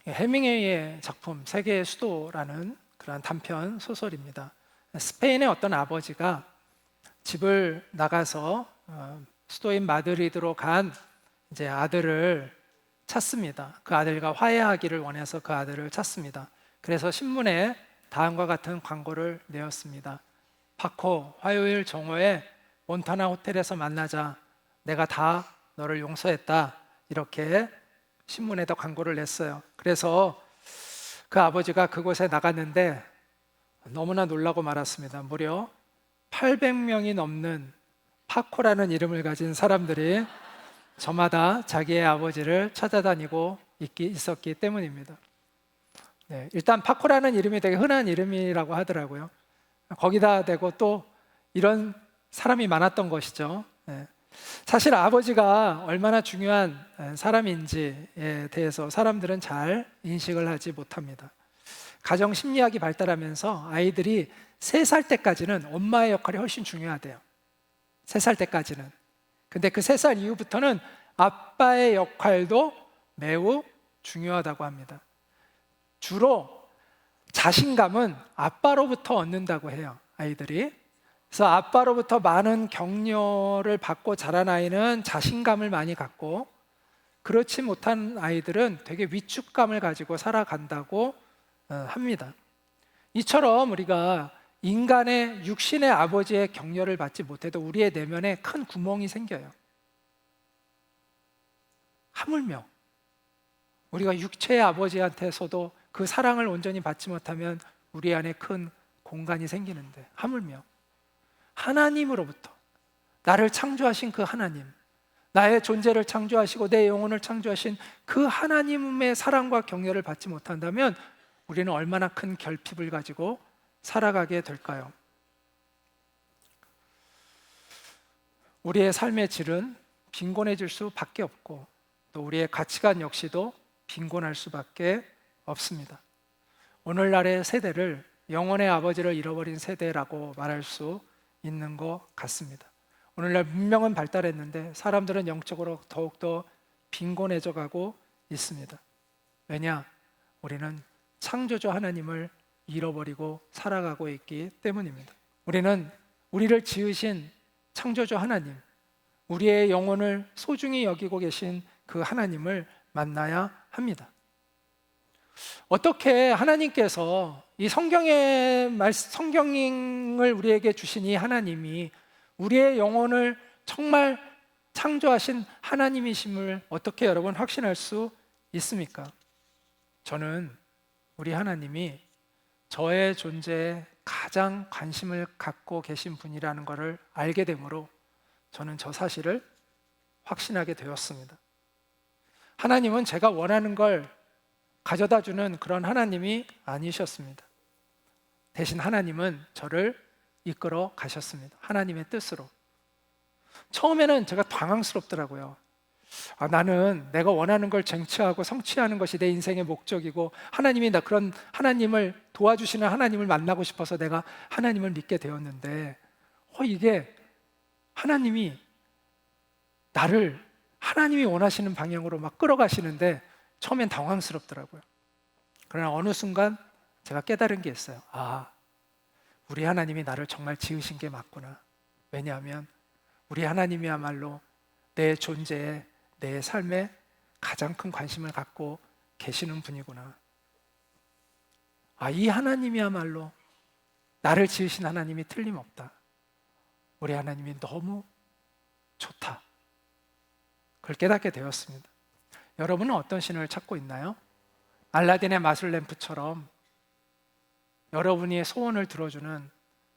해밍웨이의 작품 세계의 수도라는 그런 단편 소설입니다. 스페인의 어떤 아버지가 집을 나가서 수도인 마드리드로 간 이제 아들을 찾습니다. 그 아들과 화해하기를 원해서 그 아들을 찾습니다. 그래서 신문에 다음과 같은 광고를 내었습니다. 파코, 화요일 정오에 몬타나 호텔에서 만나자. 내가 다 너를 용서했다. 이렇게 신문에다 광고를 냈어요. 그래서 그 아버지가 그곳에 나갔는데 너무나 놀라고 말았습니다. 무려 800명이 넘는 파코라는 이름을 가진 사람들이 저마다 자기의 아버지를 찾아다니고 있었기 때문입니다. 네, 일단 파코라는 이름이 되게 흔한 이름이라고 하더라고요. 거기다 대고 또 이런 사람이 많았던 것이죠. 네. 사실 아버지가 얼마나 중요한 사람인지에 대해서 사람들은 잘 인식을 하지 못합니다. 가정 심리학이 발달하면서 아이들이 3살 때까지는 엄마의 역할이 훨씬 중요하대요. 3살 때까지는. 근데 그 3살 이후부터는 아빠의 역할도 매우 중요하다고 합니다. 주로 자신감은 아빠로부터 얻는다고 해요, 아이들이. 그래서 아빠로부터 많은 격려를 받고 자란 아이는 자신감을 많이 갖고, 그렇지 못한 아이들은 되게 위축감을 가지고 살아간다고 합니다. 이처럼 우리가 인간의 육신의 아버지의 격려를 받지 못해도 우리의 내면에 큰 구멍이 생겨요. 하물며 우리가 육체의 아버지한테서도 그 사랑을 온전히 받지 못하면 우리 안에 큰 공간이 생기는데, 하물며 하나님으로부터, 나를 창조하신 그 하나님, 나의 존재를 창조하시고 내 영혼을 창조하신 그 하나님의 사랑과 격려를 받지 못한다면 우리는 얼마나 큰 결핍을 가지고 살아가게 될까요? 우리의 삶의 질은 빈곤해질 수밖에 없고, 또 우리의 가치관 역시도 빈곤할 수밖에 없습니다. 오늘날의 세대를 영혼의 아버지를 잃어버린 세대라고 말할 수 있는 것 같습니다. 오늘날 문명은 발달했는데 사람들은 영적으로 더욱더 빈곤해져 가고 있습니다. 왜냐? 우리는 창조주 하나님을 잃어버리고 살아가고 있기 때문입니다. 우리는 우리를 지으신 창조주 하나님, 우리의 영혼을 소중히 여기고 계신 그 하나님을 만나야 합니다. 어떻게 하나님께서 이 성경을 우리에게 주신 이 하나님이 우리의 영혼을 정말 창조하신 하나님이심을 어떻게 여러분 확신할 수 있습니까? 저는 우리 하나님이 저의 존재에 가장 관심을 갖고 계신 분이라는 것을 알게 되므로 저는 저 사실을 확신하게 되었습니다. 하나님은 제가 원하는 걸 가져다 주는 그런 하나님이 아니셨습니다. 대신 하나님은 저를 이끌어 가셨습니다. 하나님의 뜻으로. 처음에는 제가 당황스럽더라고요. 나는 내가 원하는 걸 쟁취하고 성취하는 것이 내 인생의 목적이고, 하나님이 나 그런 하나님을 도와주시는 하나님을 만나고 싶어서 내가 하나님을 믿게 되었는데, 이게 하나님이 나를 하나님이 원하시는 방향으로 막 끌어가시는데 처음엔 당황스럽더라고요. 그러나 어느 순간 제가 깨달은 게 있어요. 우리 하나님이 나를 정말 지으신 게 맞구나. 왜냐하면 우리 하나님이야말로 내 존재에, 내 삶에 가장 큰 관심을 갖고 계시는 분이구나. 이 하나님이야말로 나를 지으신 하나님이 틀림없다. 우리 하나님이 너무 좋다. 그걸 깨닫게 되었습니다. 여러분은 어떤 신을 찾고 있나요? 알라딘의 마술 램프처럼 여러분의 소원을 들어주는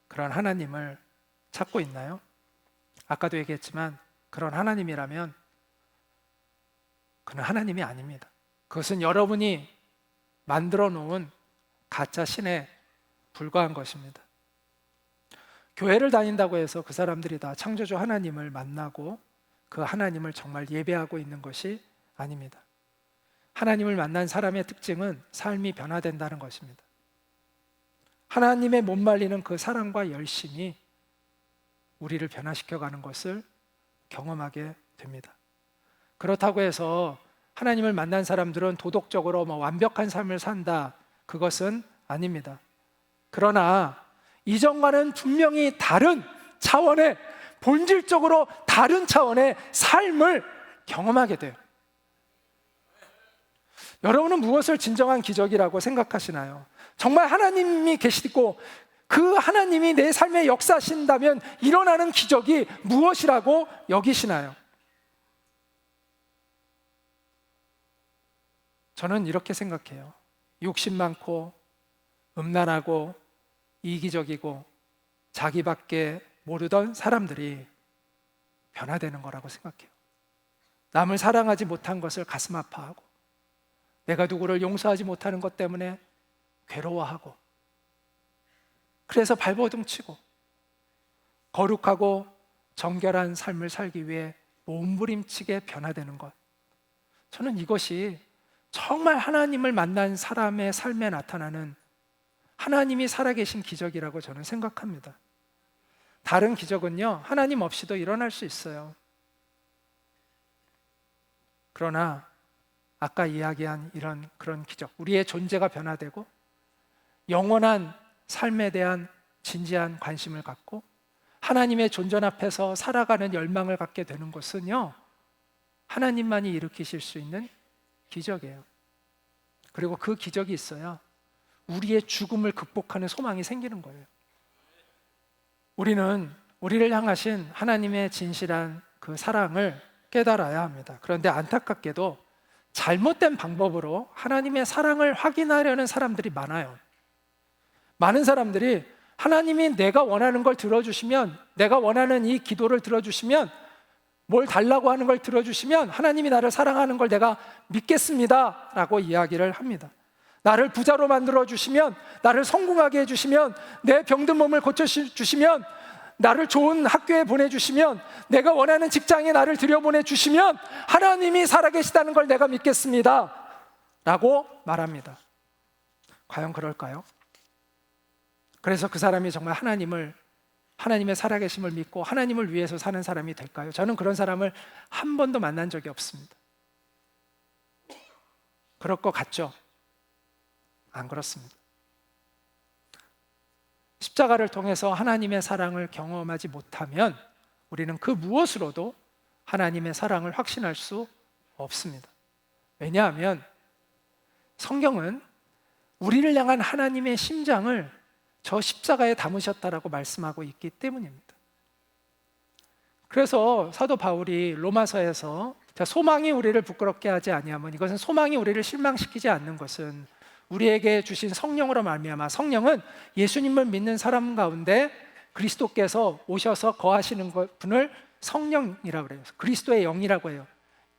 그런 하나님을 찾고 있나요? 아까도 얘기했지만 그런 하나님이라면 그는 하나님이 아닙니다. 그것은 여러분이 만들어 놓은 가짜 신에 불과한 것입니다. 교회를 다닌다고 해서 그 사람들이 다 창조주 하나님을 만나고 그 하나님을 정말 예배하고 있는 것이 아닙니다. 하나님을 만난 사람의 특징은 삶이 변화된다는 것입니다. 하나님의 못 말리는 그 사랑과 열심이 우리를 변화시켜가는 것을 경험하게 됩니다. 그렇다고 해서 하나님을 만난 사람들은 도덕적으로 완벽한 삶을 산다, 그것은 아닙니다. 그러나 이전과는 분명히 다른 차원의, 본질적으로 다른 차원의 삶을 경험하게 돼요. 여러분은 무엇을 진정한 기적이라고 생각하시나요? 정말 하나님이 계시고 그 하나님이 내 삶에 역사하신다면 일어나는 기적이 무엇이라고 여기시나요? 저는 이렇게 생각해요. 욕심 많고 음란하고 이기적이고 자기밖에 모르던 사람들이 변화되는 거라고 생각해요. 남을 사랑하지 못한 것을 가슴 아파하고, 내가 누구를 용서하지 못하는 것 때문에 괴로워하고, 그래서 발버둥 치고 거룩하고 정결한 삶을 살기 위해 몸부림치게 변화되는 것, 저는 이것이 정말 하나님을 만난 사람의 삶에 나타나는 하나님이 살아계신 기적이라고 저는 생각합니다. 다른 기적은요, 하나님 없이도 일어날 수 있어요. 그러나 아까 이야기한 그런 기적, 우리의 존재가 변화되고 영원한 삶에 대한 진지한 관심을 갖고 하나님의 존전 앞에서 살아가는 열망을 갖게 되는 것은요, 하나님만이 일으키실 수 있는 기적이에요. 그리고 그 기적이 있어야 우리의 죽음을 극복하는 소망이 생기는 거예요. 우리는 우리를 향하신 하나님의 진실한 그 사랑을 깨달아야 합니다. 그런데 안타깝게도 잘못된 방법으로 하나님의 사랑을 확인하려는 사람들이 많아요. 많은 사람들이 하나님이 내가 원하는 걸 들어주시면, 내가 원하는 이 기도를 들어주시면, 뭘 달라고 하는 걸 들어주시면 하나님이 나를 사랑하는 걸 내가 믿겠습니다 라고 이야기를 합니다. 나를 부자로 만들어주시면, 나를 성공하게 해주시면, 내 병든 몸을 고쳐주시면, 나를 좋은 학교에 보내주시면, 내가 원하는 직장에 나를 들여보내주시면 하나님이 살아계시다는 걸 내가 믿겠습니다 라고 말합니다. 과연 그럴까요? 그래서 그 사람이 정말 하나님의 살아계심을 믿고 하나님을 위해서 사는 사람이 될까요? 저는 그런 사람을 한 번도 만난 적이 없습니다. 그럴 것 같죠? 안 그렇습니다. 십자가를 통해서 하나님의 사랑을 경험하지 못하면 우리는 그 무엇으로도 하나님의 사랑을 확신할 수 없습니다. 왜냐하면 성경은 우리를 향한 하나님의 심장을 저 십자가에 담으셨다라고 말씀하고 있기 때문입니다. 그래서 사도 바울이 로마서에서 소망이 우리를 부끄럽게 하지 아니하면, 이것은 소망이 우리를 실망시키지 않는 것은 우리에게 주신 성령으로 말미암아, 성령은 예수님을 믿는 사람 가운데 그리스도께서 오셔서 거하시는 분을 성령이라고 그래요. 그리스도의 영이라고 해요.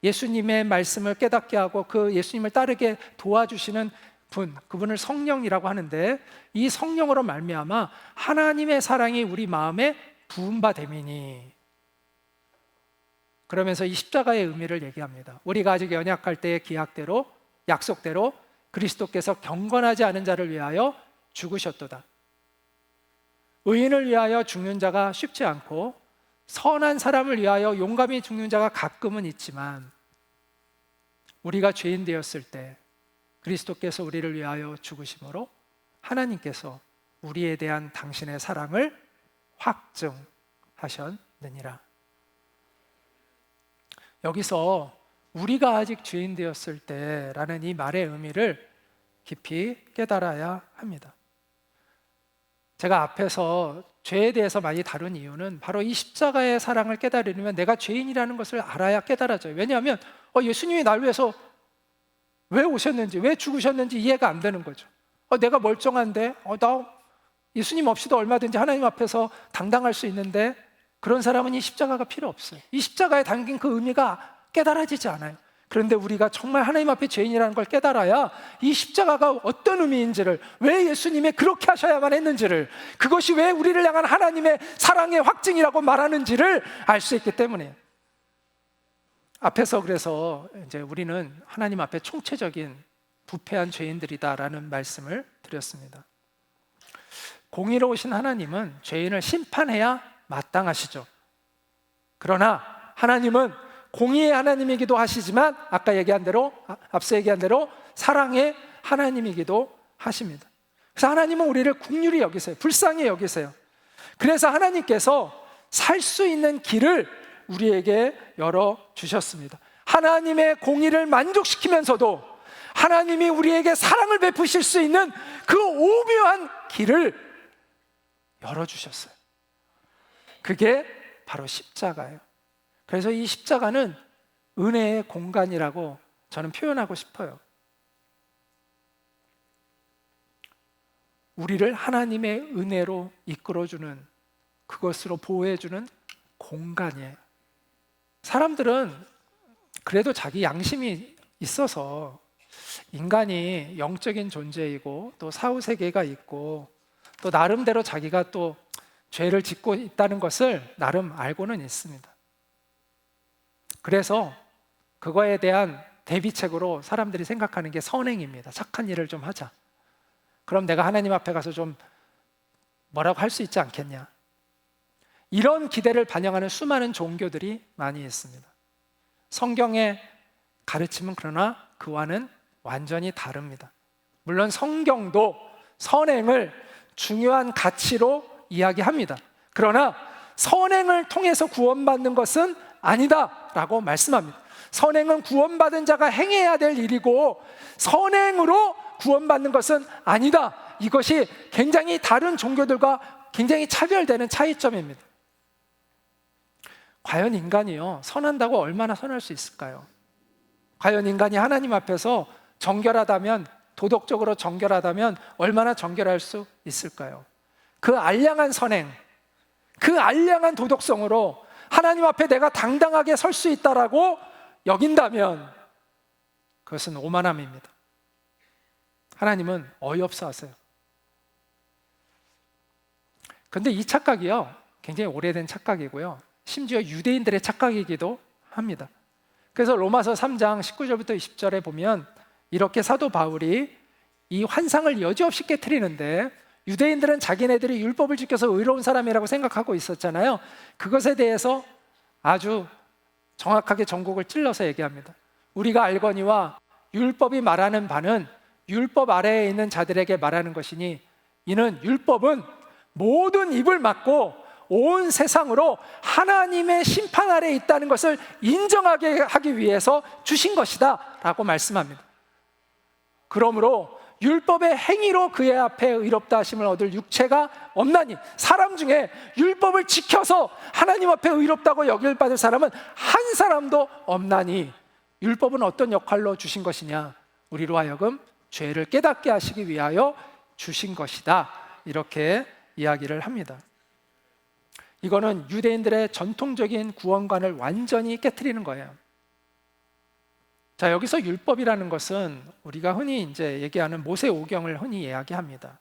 예수님의 말씀을 깨닫게 하고 그 예수님을 따르게 도와주시는 분, 그분을 성령이라고 하는데, 이 성령으로 말미암아 하나님의 사랑이 우리 마음에 부은 바 됨이니, 그러면서 이 십자가의 의미를 얘기합니다. 우리가 아직 연약할 때의 기약대로, 약속대로 그리스도께서 경건하지 않은 자를 위하여 죽으셨도다. 의인을 위하여 죽는 자가 쉽지 않고 선한 사람을 위하여 용감히 죽는 자가 가끔은 있지만, 우리가 죄인 되었을 때 그리스도께서 우리를 위하여 죽으심으로 하나님께서 우리에 대한 당신의 사랑을 확증하셨느니라. 여기서 우리가 아직 죄인 되었을 때라는 이 말의 의미를 깊이 깨달아야 합니다. 제가 앞에서 죄에 대해서 많이 다룬 이유는 바로 이 십자가의 사랑을 깨달으려면 내가 죄인이라는 것을 알아야 깨달아져요. 왜냐하면 예수님이 날 위해서 왜 오셨는지, 왜 죽으셨는지 이해가 안 되는 거죠. 내가 멀쩡한데, 나 예수님 없이도 얼마든지 하나님 앞에서 당당할 수 있는데, 그런 사람은 이 십자가가 필요 없어요. 이 십자가에 담긴 그 의미가 깨달아지지 않아요. 그런데 우리가 정말 하나님 앞에 죄인이라는 걸 깨달아야 이 십자가가 어떤 의미인지를, 왜 예수님이 그렇게 하셔야만 했는지를, 그것이 왜 우리를 향한 하나님의 사랑의 확증이라고 말하는지를 알 수 있기 때문이에요. 앞에서 그래서 이제 우리는 하나님 앞에 총체적인 부패한 죄인들이다라는 말씀을 드렸습니다. 공의로우신 하나님은 죄인을 심판해야 마땅하시죠. 그러나 하나님은 공의의 하나님이기도 하시지만 아까 얘기한 대로, 앞서 얘기한 대로 사랑의 하나님이기도 하십니다. 그래서 하나님은 우리를 긍휼히 여기세요. 불쌍히 여기세요. 그래서 하나님께서 살 수 있는 길을 우리에게 열어주셨습니다. 하나님의 공의를 만족시키면서도 하나님이 우리에게 사랑을 베푸실 수 있는 그 오묘한 길을 열어주셨어요. 그게 바로 십자가예요. 그래서 이 십자가는 은혜의 공간이라고 저는 표현하고 싶어요. 우리를 하나님의 은혜로 이끌어주는, 그것으로 보호해주는 공간이에요. 사람들은 그래도 자기 양심이 있어서 인간이 영적인 존재이고 또 사후세계가 있고 또 나름대로 자기가 또 죄를 짓고 있다는 것을 나름 알고는 있습니다. 그래서 그거에 대한 대비책으로 사람들이 생각하는 게 선행입니다. 착한 일을 좀 하자. 그럼 내가 하나님 앞에 가서 좀 뭐라고 할 수 있지 않겠냐. 이런 기대를 반영하는 수많은 종교들이 많이 있습니다. 성경의 가르침은 그러나 그와는 완전히 다릅니다. 물론 성경도 선행을 중요한 가치로 이야기합니다. 그러나 선행을 통해서 구원받는 것은 아니다라고 말씀합니다. 선행은 구원받은 자가 행해야 될 일이고 선행으로 구원받는 것은 아니다. 이것이 굉장히 다른 종교들과 굉장히 차별되는 차이점입니다. 과연 인간이요, 선한다고 얼마나 선할 수 있을까요? 과연 인간이 하나님 앞에서 정결하다면, 도덕적으로 정결하다면 얼마나 정결할 수 있을까요? 그 알량한 선행, 그 알량한 도덕성으로 하나님 앞에 내가 당당하게 설 수 있다라고 여긴다면 그것은 오만함입니다. 하나님은 어이없어 하세요. 그런데 이 착각이요, 굉장히 오래된 착각이고요, 심지어 유대인들의 착각이기도 합니다. 그래서 로마서 3장 19절부터 20절에 보면 이렇게 사도 바울이 이 환상을 여지없이 깨트리는데, 유대인들은 자기네들이 율법을 지켜서 의로운 사람이라고 생각하고 있었잖아요. 그것에 대해서 아주 정확하게 전곡을 찔러서 얘기합니다. 우리가 알거니와 율법이 말하는 바는 율법 아래에 있는 자들에게 말하는 것이니 이는 율법은 모든 입을 막고 온 세상으로 하나님의 심판 아래에 있다는 것을 인정하게 하기 위해서 주신 것이다 라고 말씀합니다. 그러므로 율법의 행위로 그의 앞에 의롭다 하심을 얻을 육체가 없나니, 사람 중에 율법을 지켜서 하나님 앞에 의롭다고 여길 받을 사람은 한 사람도 없나니, 율법은 어떤 역할로 주신 것이냐, 우리로 하여금 죄를 깨닫게 하시기 위하여 주신 것이다, 이렇게 이야기를 합니다. 이거는 유대인들의 전통적인 구원관을 완전히 깨트리는 거예요. 자, 여기서 율법이라는 것은 우리가 흔히 이제 얘기하는 모세오경을 흔히 이야기합니다.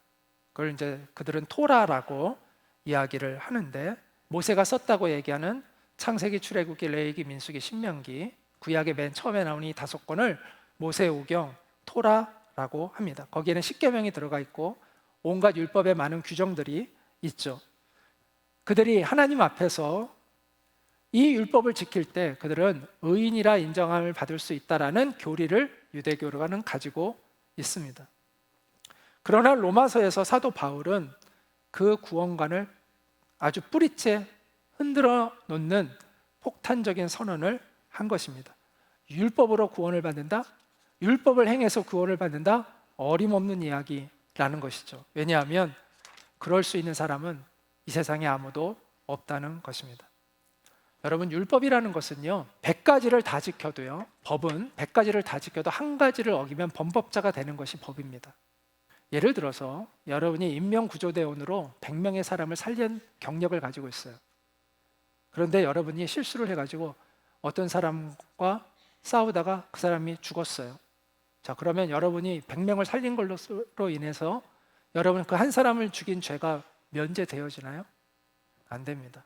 그걸 이제 그들은 토라라고 이야기를 하는데, 모세가 썼다고 얘기하는 창세기, 출애굽기, 레위기, 민수기, 신명기, 구약의 맨 처음에 나온 이 5권을 모세오경, 토라라고 합니다. 거기에는 십계명이 들어가 있고 온갖 율법의 많은 규정들이 있죠. 그들이 하나님 앞에서 이 율법을 지킬 때 그들은 의인이라 인정함을 받을 수 있다라는 교리를 유대교로는 가지고 있습니다. 그러나 로마서에서 사도 바울은 그 구원관을 아주 뿌리째 흔들어 놓는 폭탄적인 선언을 한 것입니다. 율법으로 구원을 받는다? 율법을 행해서 구원을 받는다? 어림없는 이야기라는 것이죠. 왜냐하면 그럴 수 있는 사람은 이 세상에 아무도 없다는 것입니다. 여러분, 율법이라는 것은요, 100가지를 다 지켜도요, 법은 100가지를 다 지켜도 한 가지를 어기면 범법자가 되는 것이 법입니다. 예를 들어서 여러분이 인명구조대원으로 100명의 사람을 살린 경력을 가지고 있어요. 그런데 여러분이 실수를 해가지고 어떤 사람과 싸우다가 그 사람이 죽었어요. 자, 그러면 여러분이 100명을 살린 걸로 인해서 여러분 그 한 사람을 죽인 죄가 면제되어지나요? 안 됩니다.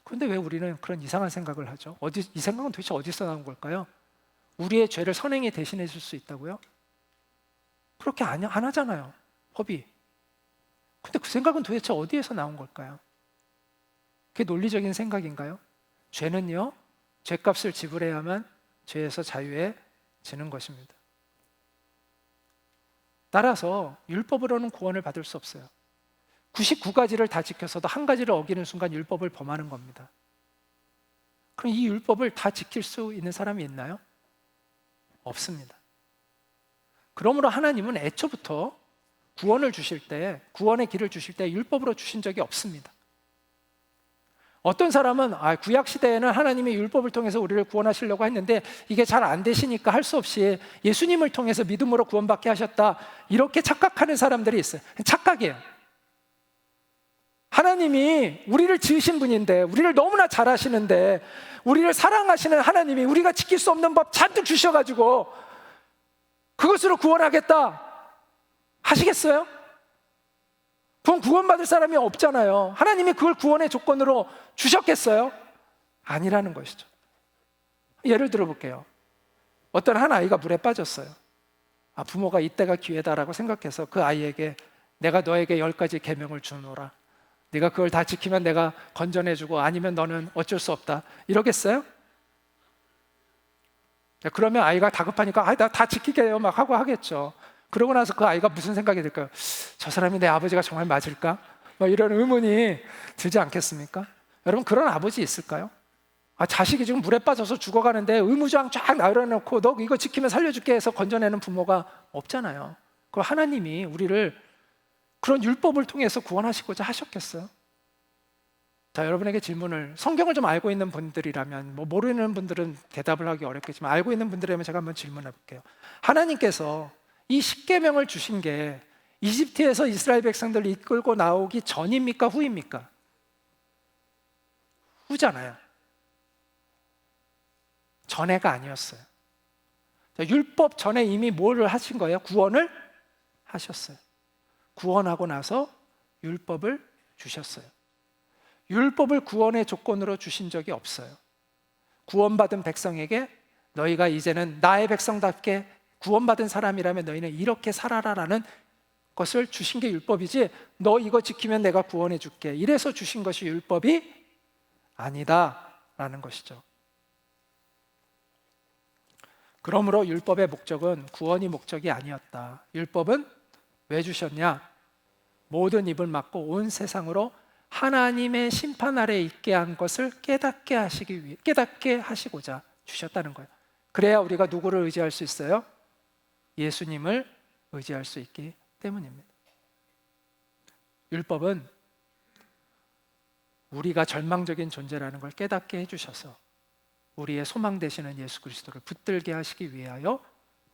그런데 왜 우리는 그런 이상한 생각을 하죠? 이 생각은 도대체 어디서 나온 걸까요? 우리의 죄를 선행이 대신해 줄 수 있다고요? 그렇게 안 하잖아요, 법이. 근데 그 생각은 도대체 어디에서 나온 걸까요? 그게 논리적인 생각인가요? 죄는요, 죄값을 지불해야만 죄에서 자유해지는 것입니다. 따라서 율법으로는 구원을 받을 수 없어요. 99가지를 다 지켜서도 한 가지를 어기는 순간 율법을 범하는 겁니다. 그럼 이 율법을 다 지킬 수 있는 사람이 있나요? 없습니다. 그러므로 하나님은 애초부터 구원을 주실 때, 구원의 길을 주실 때 율법으로 주신 적이 없습니다. 어떤 사람은 구약 시대에는 하나님이 율법을 통해서 우리를 구원하시려고 했는데 이게 잘 안 되시니까 할 수 없이 예수님을 통해서 믿음으로 구원받게 하셨다, 이렇게 착각하는 사람들이 있어요. 착각이에요. 하나님이 우리를 지으신 분인데, 우리를 너무나 잘 아시는데, 우리를 사랑하시는 하나님이 우리가 지킬 수 없는 법 잔뜩 주셔가지고 그것으로 구원하겠다 하시겠어요? 그럼 구원받을 사람이 없잖아요. 하나님이 그걸 구원의 조건으로 주셨겠어요? 아니라는 것이죠. 예를 들어 볼게요. 어떤 한 아이가 물에 빠졌어요. 부모가 이때가 기회다라고 생각해서 그 아이에게 내가 너에게 10가지 계명을 주노라, 네가 그걸 다 지키면 내가 건져내주고 아니면 너는 어쩔 수 없다, 이러겠어요? 그러면 아이가 다급하니까 나 다 지키게요 막 하고 하겠죠. 그러고 나서 그 아이가 무슨 생각이 들까요? 저 사람이 내 아버지가 정말 맞을까? 이런 의문이 들지 않겠습니까? 여러분, 그런 아버지 있을까요? 자식이 지금 물에 빠져서 죽어가는데 의무장 쫙 나열해놓고 너 이거 지키면 살려줄게 해서 건져내는 부모가 없잖아요. 그 하나님이 우리를 그런 율법을 통해서 구원하시고자 하셨겠어요? 자, 여러분에게 질문을, 성경을 좀 알고 있는 분들이라면, 모르는 분들은 대답을 하기 어렵겠지만 알고 있는 분들이라면 제가 한번 질문해 볼게요. 하나님께서 이 십계명을 주신 게 이집트에서 이스라엘 백성들을 이끌고 나오기 전입니까, 후입니까? 후잖아요. 전에가 아니었어요. 자, 율법 전에 이미 뭐를 하신 거예요? 구원을 하셨어요. 구원하고 나서 율법을 주셨어요. 율법을 구원의 조건으로 주신 적이 없어요. 구원받은 백성에게 너희가 이제는 나의 백성답게 구원받은 사람이라면 너희는 이렇게 살아라라는 것을 주신 게 율법이지, 너 이거 지키면 내가 구원해 줄게, 이래서 주신 것이 율법이 아니다라는 것이죠. 그러므로 율법의 목적은 구원이 목적이 아니었다. 율법은 왜 주셨냐? 모든 입을 막고 온 세상으로 하나님의 심판 아래에 있게 한 것을 깨닫게 하시고자 주셨다는 거예요. 그래야 우리가 누구를 의지할 수 있어요? 예수님을 의지할 수 있기 때문입니다. 율법은 우리가 절망적인 존재라는 걸 깨닫게 해주셔서 우리의 소망 되시는 예수 그리스도를 붙들게 하시기 위하여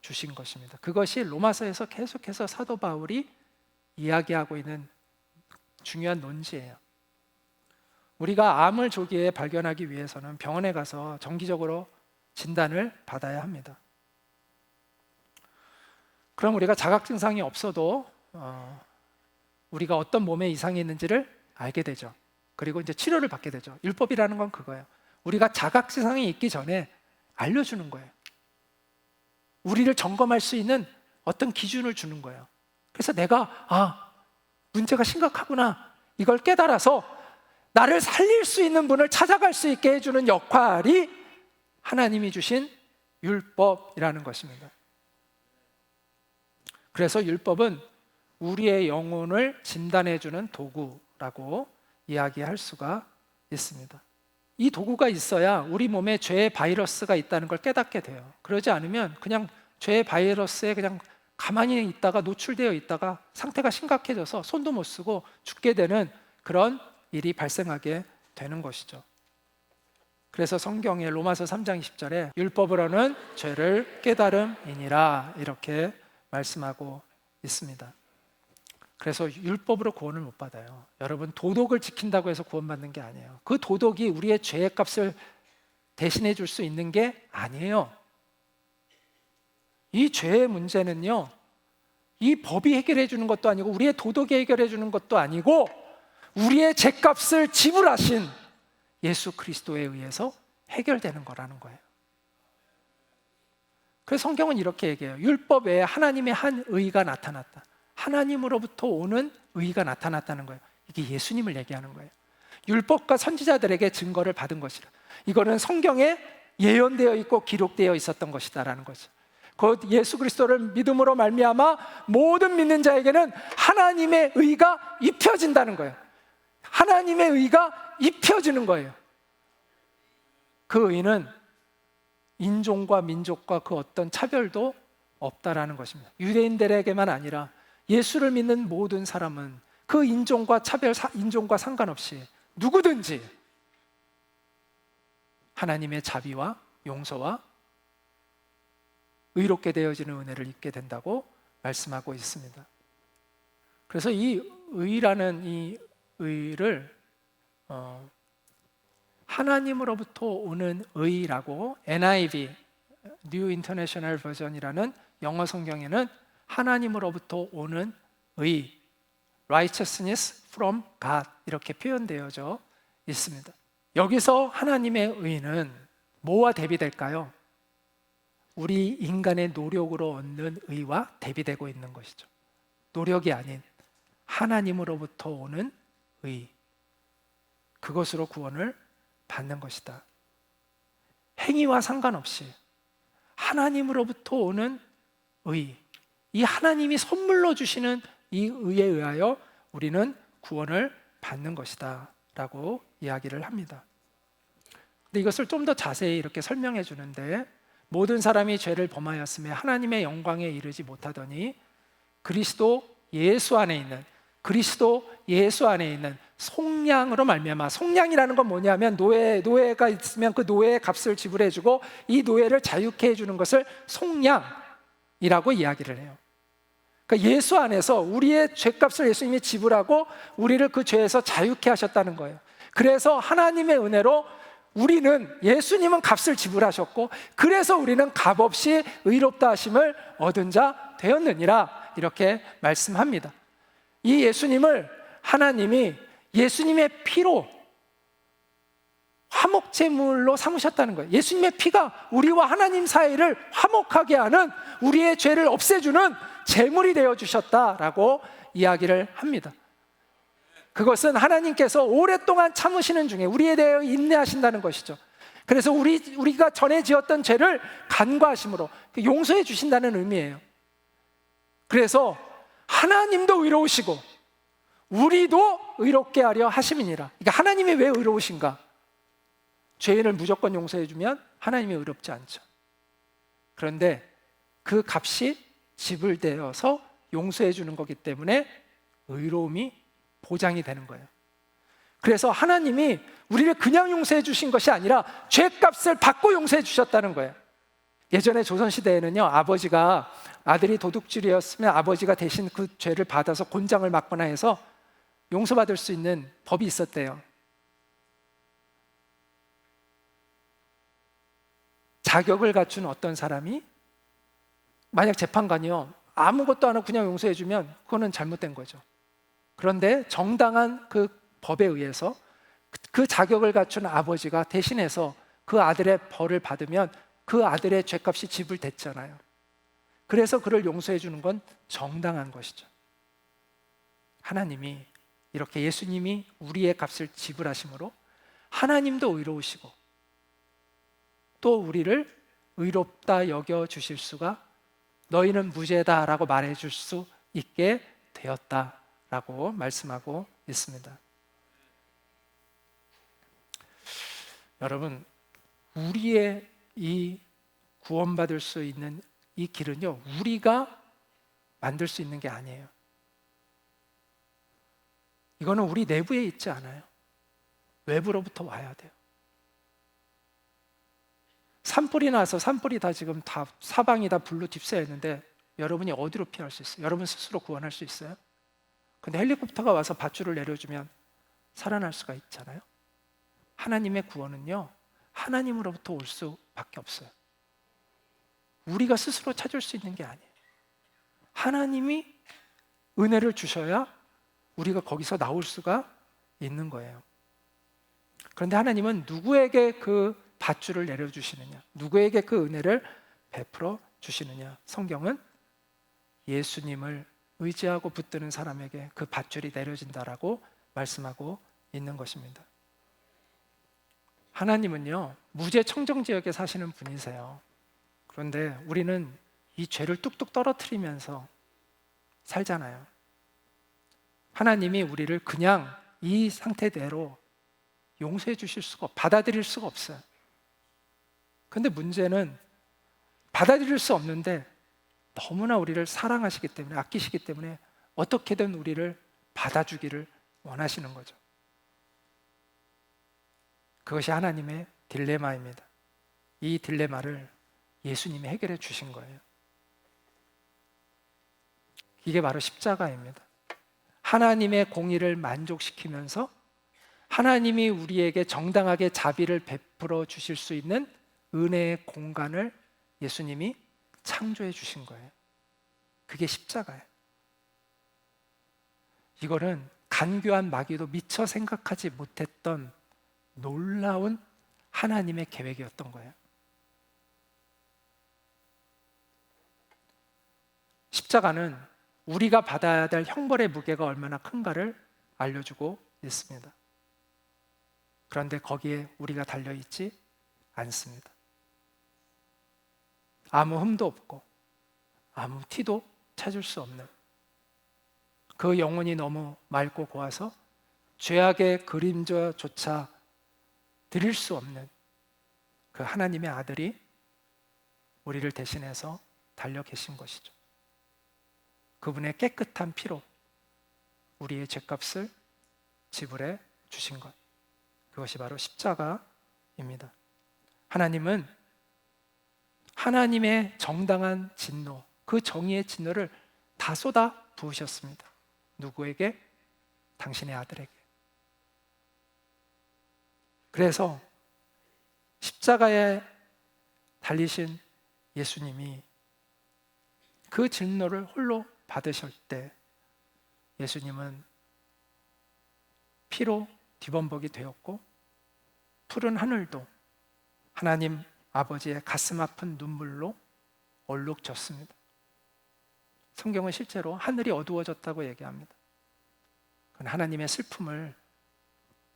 주신 것입니다. 그것이 로마서에서 계속해서 사도 바울이 이야기하고 있는 중요한 논지예요. 우리가 암을 조기에 발견하기 위해서는 병원에 가서 정기적으로 진단을 받아야 합니다. 그럼 우리가 자각 증상이 없어도 우리가 어떤 몸에 이상이 있는지를 알게 되죠. 그리고 이제 치료를 받게 되죠. 율법이라는 건 그거예요. 우리가 자각 증상이 있기 전에 알려주는 거예요. 우리를 점검할 수 있는 어떤 기준을 주는 거예요. 그래서 내가 문제가 심각하구나, 이걸 깨달아서 나를 살릴 수 있는 분을 찾아갈 수 있게 해주는 역할이 하나님이 주신 율법이라는 것입니다. 그래서 율법은 우리의 영혼을 진단해주는 도구라고 이야기할 수가 있습니다. 이 도구가 있어야 우리 몸에 죄의 바이러스가 있다는 걸 깨닫게 돼요. 그러지 않으면 그냥 죄의 바이러스에 그냥 가만히 있다가 노출되어 있다가 상태가 심각해져서 손도 못 쓰고 죽게 되는 그런 일이 발생하게 되는 것이죠. 그래서 성경의 로마서 3장 20절에 율법으로는 죄를 깨달음이니라 이렇게 말씀하고 있습니다. 그래서 율법으로 구원을 못 받아요. 여러분, 도덕을 지킨다고 해서 구원받는 게 아니에요. 그 도덕이 우리의 죄의 값을 대신해 줄 수 있는 게 아니에요. 이 죄의 문제는요, 이 법이 해결해 주는 것도 아니고 우리의 도덕이 해결해 주는 것도 아니고 우리의 죄값을 지불하신 예수 그리스도에 의해서 해결되는 거라는 거예요. 그래서 성경은 이렇게 얘기해요. 율법 외에 하나님의 한 의가 나타났다. 하나님으로부터 오는 의가 나타났다는 거예요. 이게 예수님을 얘기하는 거예요. 율법과 선지자들에게 증거를 받은 것이라. 이거는 성경에 예언되어 있고 기록되어 있었던 것이다라는 거죠. 곧 예수 그리스도를 믿음으로 말미암아 모든 믿는 자에게는 하나님의 의가 입혀진다는 거예요. 하나님의 의가 입혀지는 거예요. 그 의는 인종과 민족과 그 어떤 차별도 없다라는 것입니다. 유대인들에게만 아니라 예수를 믿는 모든 사람은 그 인종과 인종과 상관없이 누구든지 하나님의 자비와 용서와 의롭게 되어지는 은혜를 입게 된다고 말씀하고 있습니다. 그래서 이 의라는 이 의를 하나님으로부터 오는 의라고 NIV, New International Version이라는 영어 성경에는 하나님으로부터 오는 의, righteousness from God 이렇게 표현되어져 있습니다. 여기서 하나님의 의는 뭐와 대비될까요? 우리 인간의 노력으로 얻는 의와 대비되고 있는 것이죠. 노력이 아닌 하나님으로부터 오는 의, 그것으로 구원을 받는 것이다. 행위와 상관없이 하나님으로부터 오는 의, 이 하나님이 선물로 주시는 이 의에 의하여 우리는 구원을 받는 것이다 라고 이야기를 합니다. 근데 이것을 좀 더 자세히 이렇게 설명해 주는데, 모든 사람이 죄를 범하였음에 하나님의 영광에 이르지 못하더니 그리스도 예수 안에 있는 속량으로 말미암아. 속량이라는 건 뭐냐면 노예가 있으면 그 노예의 값을 지불해 주고 이 노예를 자유케 해 주는 것을 속량이라고 이야기를 해요. 그러니까 예수 안에서 우리의 죄값을 예수님이 지불하고 우리를 그 죄에서 자유케 하셨다는 거예요. 그래서 하나님의 은혜로 예수님은 값을 지불하셨고, 그래서 우리는 값없이 의롭다 하심을 얻은 자 되었느니라 이렇게 말씀합니다. 이 예수님을 하나님이 예수님의 피로 화목제물로 삼으셨다는 거예요. 예수님의 피가 우리와 하나님 사이를 화목하게 하는, 우리의 죄를 없애주는 제물이 되어주셨다라고 이야기를 합니다. 그것은 하나님께서 오랫동안 참으시는 중에 우리에 대해 인내하신다는 것이죠. 그래서 우리가 전에 지었던 죄를 간과하심으로 용서해 주신다는 의미예요. 그래서 하나님도 의로우시고 우리도 의롭게 하려 하심이니라. 그러니까 하나님이 왜 의로우신가? 죄인을 무조건 용서해 주면 하나님이 의롭지 않죠. 그런데 그 값이 지불되어서 용서해 주는 거기 때문에 의로움이 보장이 되는 거예요. 그래서 하나님이 우리를 그냥 용서해 주신 것이 아니라 죄값을 받고 용서해 주셨다는 거예요. 예전에 조선시대에는요, 아버지가 아들이 도둑질이었으면 아버지가 대신 그 죄를 받아서 곤장을 맞거나 해서 용서받을 수 있는 법이 있었대요. 자격을 갖춘 어떤 사람이 만약 재판관이요 아무것도 안 하고 그냥 용서해 주면 그거는 잘못된 거죠. 그런데 정당한 그 법에 의해서 그 자격을 갖춘 아버지가 대신해서 그 아들의 벌을 받으면 그 아들의 죄값이 지불됐잖아요. 그래서 그를 용서해 주는 건 정당한 것이죠. 하나님이 이렇게 예수님이 우리의 값을 지불하심으로 하나님도 의로우시고 또 우리를 의롭다 여겨주실 수가, 너희는 무죄다라고 말해줄 수 있게 되었다라고 말씀하고 있습니다. 여러분, 우리의 이 구원받을 수 있는 이 길은요, 우리가 만들 수 있는 게 아니에요. 이거는 우리 내부에 있지 않아요. 외부로부터 와야 돼요. 산불이 나서 산불이 다 지금 다 사방이 다 불로 휩싸였는데 여러분이 어디로 피할 수 있어요? 여러분 스스로 구원할 수 있어요? 근데 헬리콥터가 와서 밧줄을 내려주면 살아날 수가 있잖아요. 하나님의 구원은요, 하나님으로부터 올 수밖에 없어요. 우리가 스스로 찾을 수 있는 게 아니에요. 하나님이 은혜를 주셔야 우리가 거기서 나올 수가 있는 거예요. 그런데 하나님은 누구에게 그 밧줄을 내려주시느냐, 누구에게 그 은혜를 베풀어 주시느냐? 성경은 예수님을 의지하고 붙드는 사람에게 그 밧줄이 내려진다라고 말씀하고 있는 것입니다. 하나님은요, 무죄 청정 지역에 사시는 분이세요. 그런데 우리는 이 죄를 뚝뚝 떨어뜨리면서 살잖아요. 하나님이 우리를 그냥 이 상태대로 용서해 주실 수가, 받아들일 수가 없어요. 근데 문제는 받아들일 수 없는데 너무나 우리를 사랑하시기 때문에, 아끼시기 때문에 어떻게든 우리를 받아주기를 원하시는 거죠. 그것이 하나님의 딜레마입니다. 이 딜레마를 예수님이 해결해 주신 거예요. 이게 바로 십자가입니다. 하나님의 공의를 만족시키면서 하나님이 우리에게 정당하게 자비를 베풀어 주실 수 있는 은혜의 공간을 예수님이 창조해 주신 거예요. 그게 십자가예요. 이거는 간교한 마귀도 미처 생각하지 못했던 놀라운 하나님의 계획이었던 거예요. 십자가는 우리가 받아야 될 형벌의 무게가 얼마나 큰가를 알려주고 있습니다. 그런데 거기에 우리가 달려있지 않습니다. 아무 흠도 없고 아무 티도 찾을 수 없는, 그 영혼이 너무 맑고 고와서 죄악의 그림자조차 드릴 수 없는 그 하나님의 아들이 우리를 대신해서 달려 계신 것이죠. 그분의 깨끗한 피로 우리의 죄값을 지불해 주신 것, 그것이 바로 십자가입니다. 하나님은 하나님의 정당한 진노, 그 정의의 진노를 다 쏟아 부으셨습니다. 누구에게? 당신의 아들에게. 그래서 십자가에 달리신 예수님이 그 진노를 홀로 받으실 때 예수님은 피로 뒤범벅이 되었고 푸른 하늘도 하나님 아버지의 가슴 아픈 눈물로 얼룩졌습니다. 성경은 실제로 하늘이 어두워졌다고 얘기합니다. 그건 하나님의 슬픔을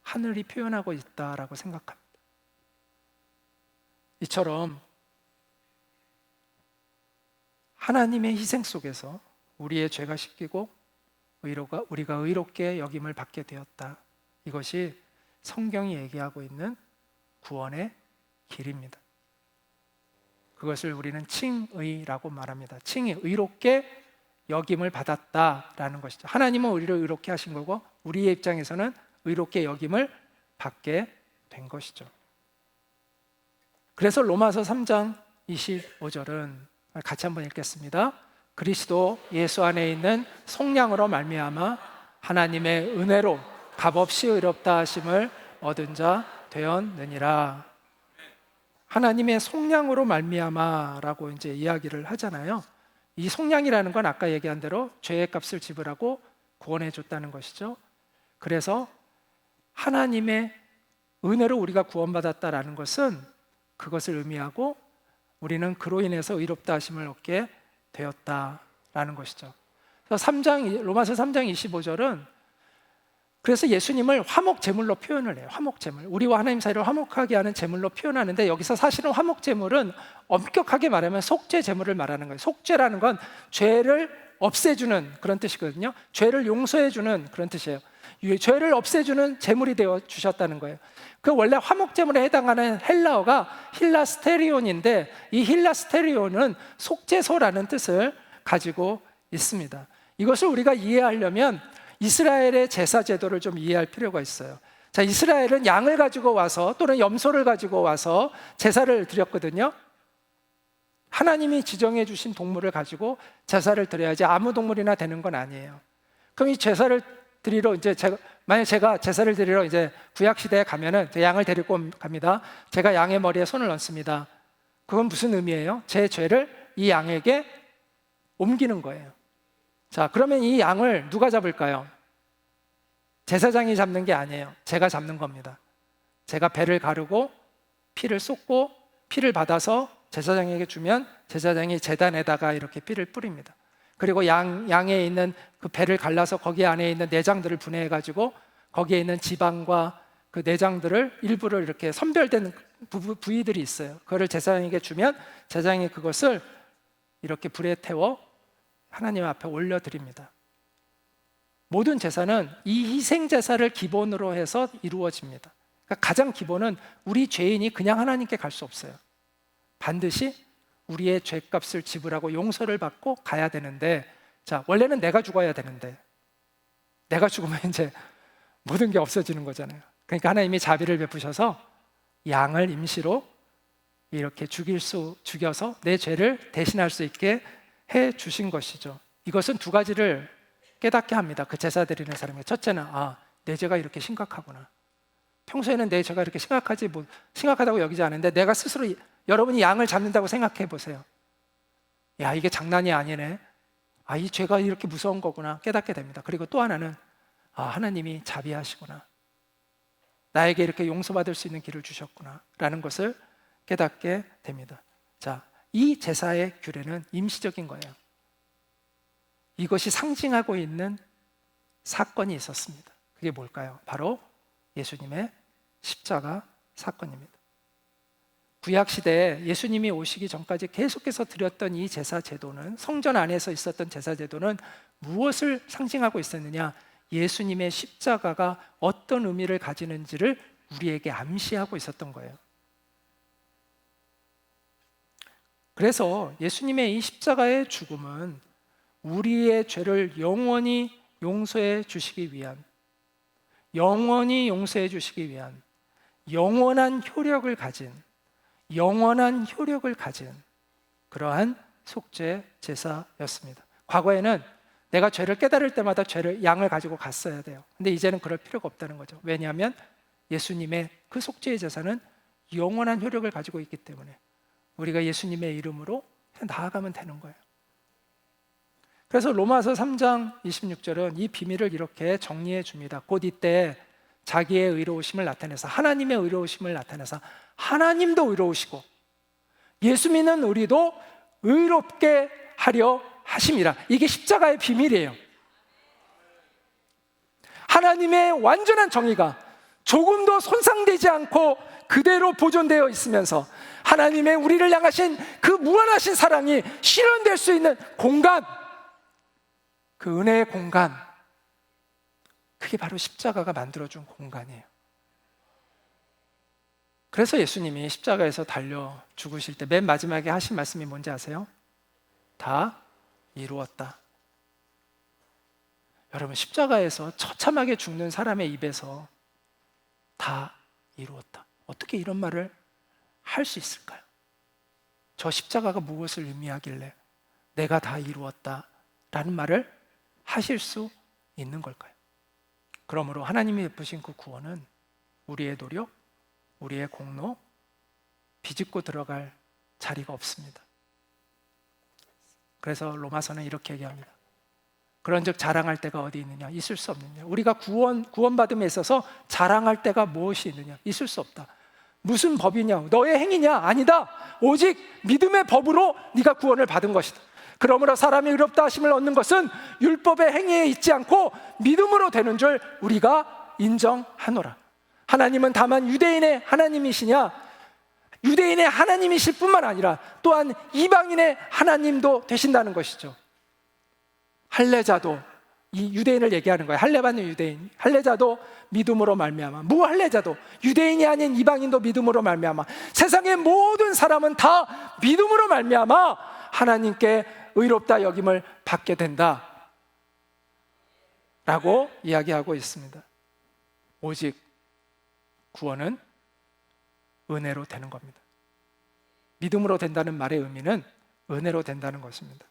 하늘이 표현하고 있다라고 생각합니다. 이처럼 하나님의 희생 속에서 우리의 죄가 씻기고 우리가 의롭게 여김을 받게 되었다. 이것이 성경이 얘기하고 있는 구원의 길입니다. 그것을 우리는 칭의라고 말합니다. 칭의, 의롭게 여김을 받았다라는 것이죠. 하나님은 우리를 의롭게 하신 거고 우리의 입장에서는 의롭게 여김을 받게 된 것이죠. 그래서 로마서 3장 25절은 같이 한번 읽겠습니다. 그리스도 예수 안에 있는 속량으로 말미암아 하나님의 은혜로 값없이 의롭다 하심을 얻은 자 되었느니라. 하나님의 속량으로 말미암아라고 이제 이야기를 하잖아요. 이 속량이라는 건 아까 얘기한 대로 죄의 값을 지불하고 구원해 줬다는 것이죠. 그래서 하나님의 은혜로 우리가 구원받았다라는 것은 그것을 의미하고 우리는 그로 인해서 의롭다 하심을 얻게 되었다라는 것이죠. 그래서 로마서 3장 25절은 그래서 예수님을 화목 제물로 표현을 해요. 화목 제물. 우리와 하나님 사이를 화목하게 하는 제물로 표현하는데 여기서 사실은 화목 제물은 엄격하게 말하면 속죄 제물을 말하는 거예요. 속죄라는 건 죄를 없애주는 그런 뜻이거든요. 죄를 용서해주는 그런 뜻이에요. 죄를 없애주는 제물이 되어 주셨다는 거예요. 그 원래 화목 제물에 해당하는 헬라어가 힐라스테리온인데 이 힐라스테리온은 속죄소라는 뜻을 가지고 있습니다. 이것을 우리가 이해하려면 이스라엘의 제사 제도를 좀 이해할 필요가 있어요. 자, 이스라엘은 양을 가지고 와서 또는 염소를 가지고 와서 제사를 드렸거든요. 하나님이 지정해 주신 동물을 가지고 제사를 드려야지 아무 동물이나 되는 건 아니에요. 그럼 이 제사를 드리러 만약 제가 제사를 드리러 이제 구약 시대에 가면은 양을 데리고 갑니다. 제가 양의 머리에 손을 얹습니다. 그건 무슨 의미예요? 제 죄를 이 양에게 옮기는 거예요. 자, 그러면 이 양을 누가 잡을까요? 제사장이 잡는 게 아니에요. 제가 잡는 겁니다. 제가 배를 가르고 피를 쏟고 피를 받아서 제사장에게 주면 제사장이 제단에다가 이렇게 피를 뿌립니다. 그리고 양에 있는 그 배를 갈라서 거기 안에 있는 내장들을 분해해가지고 거기에 있는 지방과 그 내장들을 일부를 이렇게 선별된 부위들이 있어요. 그거를 제사장에게 주면 제사장이 그것을 이렇게 불에 태워 하나님 앞에 올려드립니다. 모든 제사는 이 희생 제사를 기본으로 해서 이루어집니다. 그러니까 가장 기본은 우리 죄인이 그냥 하나님께 갈 수 없어요. 반드시 우리의 죄값을 지불하고 용서를 받고 가야 되는데, 자, 원래는 내가 죽어야 되는데 내가 죽으면 이제 모든 게 없어지는 거잖아요. 그러니까 하나님이 자비를 베푸셔서 양을 임시로 이렇게 죽여서 내 죄를 대신할 수 있게 해 주신 것이죠. 이것은 두 가지를 깨닫게 합니다. 그 제사 드리는 사람이. 첫째는 내 죄가 이렇게 심각하구나. 평소에는 내 죄가 이렇게 심각하다고 여기지 않은데 내가 스스로, 여러분이 양을 잡는다고 생각해 보세요. 야, 이게 장난이 아니네. 이 죄가 이렇게 무서운 거구나 깨닫게 됩니다. 그리고 또 하나는 하나님이 자비하시구나. 나에게 이렇게 용서받을 수 있는 길을 주셨구나 라는 것을 깨닫게 됩니다. 자, 이 제사의 규례는 임시적인 거예요. 이것이 상징하고 있는 사건이 있었습니다. 그게 뭘까요? 바로 예수님의 십자가 사건입니다. 구약시대에 예수님이 오시기 전까지 계속해서 드렸던 이 제사 제도는, 성전 안에서 있었던 제사 제도는 무엇을 상징하고 있었느냐? 예수님의 십자가가 어떤 의미를 가지는지를 우리에게 암시하고 있었던 거예요. 그래서 예수님의 이 십자가의 죽음은 우리의 죄를 영원히 용서해 주시기 위한, 영원한 효력을 가진 그러한 속죄 제사였습니다. 과거에는 내가 죄를 깨달을 때마다 양을 가지고 갔어야 돼요. 근데 이제는 그럴 필요가 없다는 거죠. 왜냐하면 예수님의 그 속죄의 제사는 영원한 효력을 가지고 있기 때문에 우리가 예수님의 이름으로 나아가면 되는 거예요. 그래서 로마서 3장 26절은 이 비밀을 이렇게 정리해 줍니다. 곧 이때 자기의 의로우심을 나타내서, 하나님의 의로우심을 나타내서 하나님도 의로우시고 예수 믿는 우리도 의롭게 하려 하심이라. 이게 십자가의 비밀이에요. 하나님의 완전한 정의가 조금도 손상되지 않고 그대로 보존되어 있으면서 하나님의 우리를 향하신 그 무한하신 사랑이 실현될 수 있는 공간, 그 은혜의 공간, 그게 바로 십자가가 만들어준 공간이에요. 그래서 예수님이 십자가에서 달려 죽으실 때 맨 마지막에 하신 말씀이 뭔지 아세요? 다 이루었다. 여러분, 십자가에서 처참하게 죽는 사람의 입에서 다 이루었다, 어떻게 이런 말을 할 수 있을까요? 저 십자가가 무엇을 의미하길래 내가 다 이루었다 라는 말을 하실 수 있는 걸까요? 그러므로 하나님이 베푸신 그 구원은 우리의 노력, 우리의 공로, 비집고 들어갈 자리가 없습니다. 그래서 로마서는 이렇게 얘기합니다. 그런즉 자랑할 때가 어디 있느냐? 있을 수 없느냐? 우리가 구원받음에 있어서 자랑할 때가 무엇이 있느냐? 있을 수 없다. 무슨 법이냐? 너의 행위냐? 아니다. 오직 믿음의 법으로 네가 구원을 받은 것이다. 그러므로 사람이 의롭다 하심을 얻는 것은 율법의 행위에 있지 않고 믿음으로 되는 줄 우리가 인정하노라. 하나님은 다만 유대인의 하나님이시냐? 유대인의 하나님이실 뿐만 아니라 또한 이방인의 하나님도 되신다는 것이죠. 할례자도, 이 유대인을 얘기하는 거예요. 할례받는 유대인, 할례자도 믿음으로 말미암아, 무할례자도, 유대인이 아닌 이방인도 믿음으로 말미암아, 세상의 모든 사람은 다 믿음으로 말미암아 하나님께 의롭다 여김을 받게 된다 라고 이야기하고 있습니다. 오직 구원은 은혜로 되는 겁니다. 믿음으로 된다는 말의 의미는 은혜로 된다는 것입니다.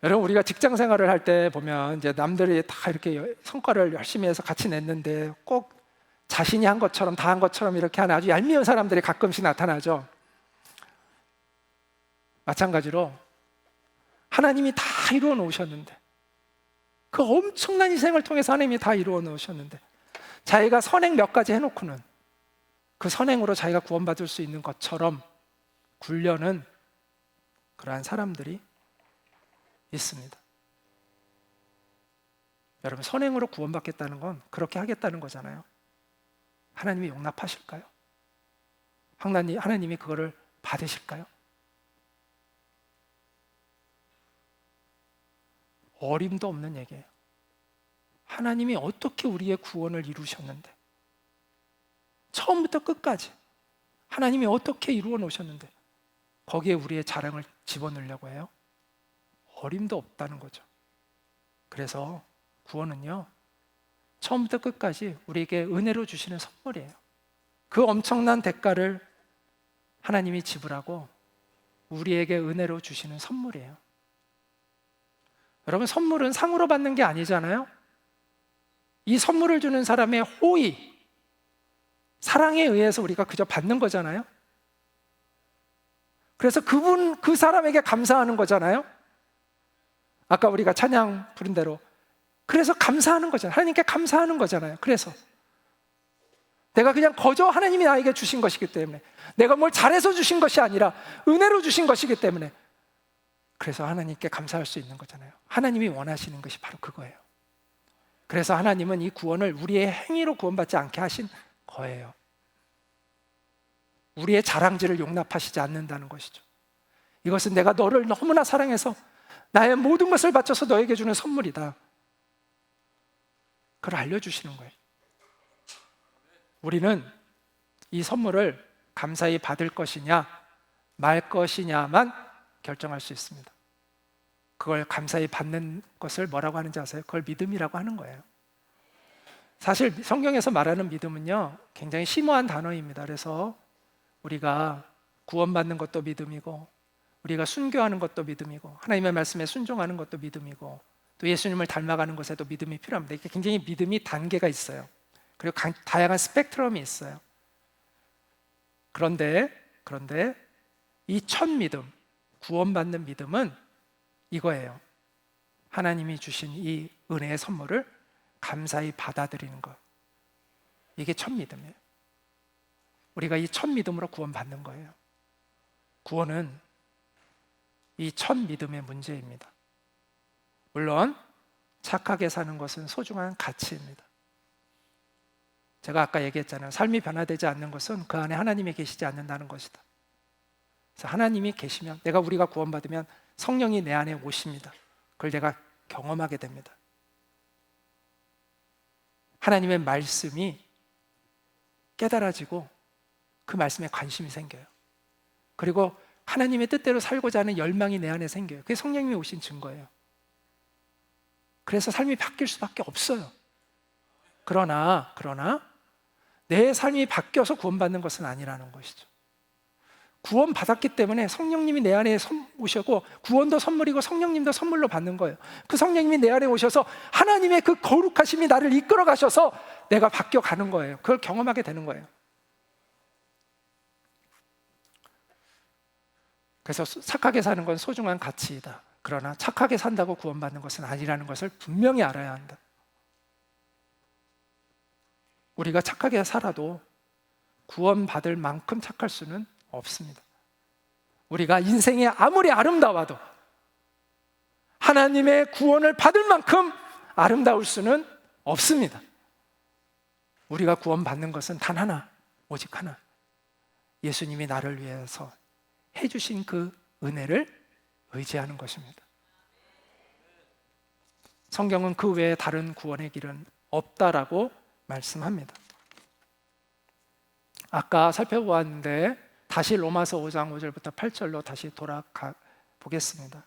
여러분, 우리가 직장 생활을 할 때 보면 이제 남들이 다 이렇게 성과를 열심히 해서 같이 냈는데 꼭 자신이 한 것처럼, 다 한 것처럼 이렇게 하는 아주 얄미운 사람들이 가끔씩 나타나죠. 마찬가지로 하나님이 다 이루어 놓으셨는데, 그 엄청난 희생을 통해서 하나님이 다 이루어 놓으셨는데 자기가 선행 몇 가지 해놓고는 그 선행으로 자기가 구원받을 수 있는 것처럼 굴려는 그러한 사람들이 있습니다. 여러분, 선행으로 구원받겠다는 건 그렇게 하겠다는 거잖아요. 하나님이 용납하실까요? 하나님이 그거를 받으실까요? 어림도 없는 얘기예요. 하나님이 어떻게 우리의 구원을 이루셨는데, 처음부터 끝까지 하나님이 어떻게 이루어 놓으셨는데 거기에 우리의 자랑을 집어넣으려고 해요? 어림도 없다는 거죠. 그래서 구원은요, 처음부터 끝까지 우리에게 은혜로 주시는 선물이에요. 그 엄청난 대가를 하나님이 지불하고 우리에게 은혜로 주시는 선물이에요. 여러분, 선물은 상으로 받는 게 아니잖아요. 이 선물을 주는 사람의 호의, 사랑에 의해서 우리가 그저 받는 거잖아요. 그래서 그 사람에게 감사하는 거잖아요. 아까 우리가 찬양 부른 대로 그래서 감사하는 거잖아요. 하나님께 감사하는 거잖아요. 그래서 내가 그냥 거저 하나님이 나에게 주신 것이기 때문에, 내가 뭘 잘해서 주신 것이 아니라 은혜로 주신 것이기 때문에, 그래서 하나님께 감사할 수 있는 거잖아요. 하나님이 원하시는 것이 바로 그거예요. 그래서 하나님은 이 구원을 우리의 행위로 구원받지 않게 하신 거예요. 우리의 자랑질을 용납하시지 않는다는 것이죠. 이것은 내가 너를 너무나 사랑해서 나의 모든 것을 바쳐서 너에게 주는 선물이다, 그걸 알려주시는 거예요. 우리는 이 선물을 감사히 받을 것이냐 말 것이냐만 결정할 수 있습니다. 그걸 감사히 받는 것을 뭐라고 하는지 아세요? 그걸 믿음이라고 하는 거예요. 사실 성경에서 말하는 믿음은요, 굉장히 심오한 단어입니다. 그래서 우리가 구원받는 것도 믿음이고, 우리가 순교하는 것도 믿음이고, 하나님의 말씀에 순종하는 것도 믿음이고, 또 예수님을 닮아가는 것에도 믿음이 필요합니다. 이게 굉장히 믿음이 단계가 있어요. 그리고 다양한 스펙트럼이 있어요. 그런데 이 첫 믿음, 구원받는 믿음은 이거예요. 하나님이 주신 이 은혜의 선물을 감사히 받아들이는 것. 이게 첫 믿음이에요. 우리가 이 첫 믿음으로 구원받는 거예요. 구원은 이 첫 믿음의 문제입니다. 물론 착하게 사는 것은 소중한 가치입니다. 제가 아까 얘기했잖아요. 삶이 변화되지 않는 것은 그 안에 하나님이 계시지 않는다는 것이다. 그래서 하나님이 계시면, 우리가 구원받으면 성령이 내 안에 오십니다. 그걸 내가 경험하게 됩니다. 하나님의 말씀이 깨달아지고 그 말씀에 관심이 생겨요. 그리고 하나님의 뜻대로 살고자 하는 열망이 내 안에 생겨요. 그게 성령님이 오신 증거예요. 그래서 삶이 바뀔 수밖에 없어요. 그러나 내 삶이 바뀌어서 구원받는 것은 아니라는 것이죠. 구원받았기 때문에 성령님이 내 안에 오시고, 구원도 선물이고 성령님도 선물로 받는 거예요. 그 성령님이 내 안에 오셔서 하나님의 그 거룩하심이 나를 이끌어 가셔서 내가 바뀌어 가는 거예요. 그걸 경험하게 되는 거예요. 그래서 착하게 사는 건 소중한 가치이다. 그러나 착하게 산다고 구원받는 것은 아니라는 것을 분명히 알아야 한다. 우리가 착하게 살아도 구원받을 만큼 착할 수는 없습니다. 우리가 인생이 아무리 아름다워도 하나님의 구원을 받을 만큼 아름다울 수는 없습니다. 우리가 구원받는 것은 단 하나, 오직 하나. 예수님이 나를 위해서 해주신 그 은혜를 의지하는 것입니다. 성경은 그 외에 다른 구원의 길은 없다라고 말씀합니다. 아까 살펴보았는데 다시 로마서 5장 5절부터 8절로 다시 돌아가 보겠습니다.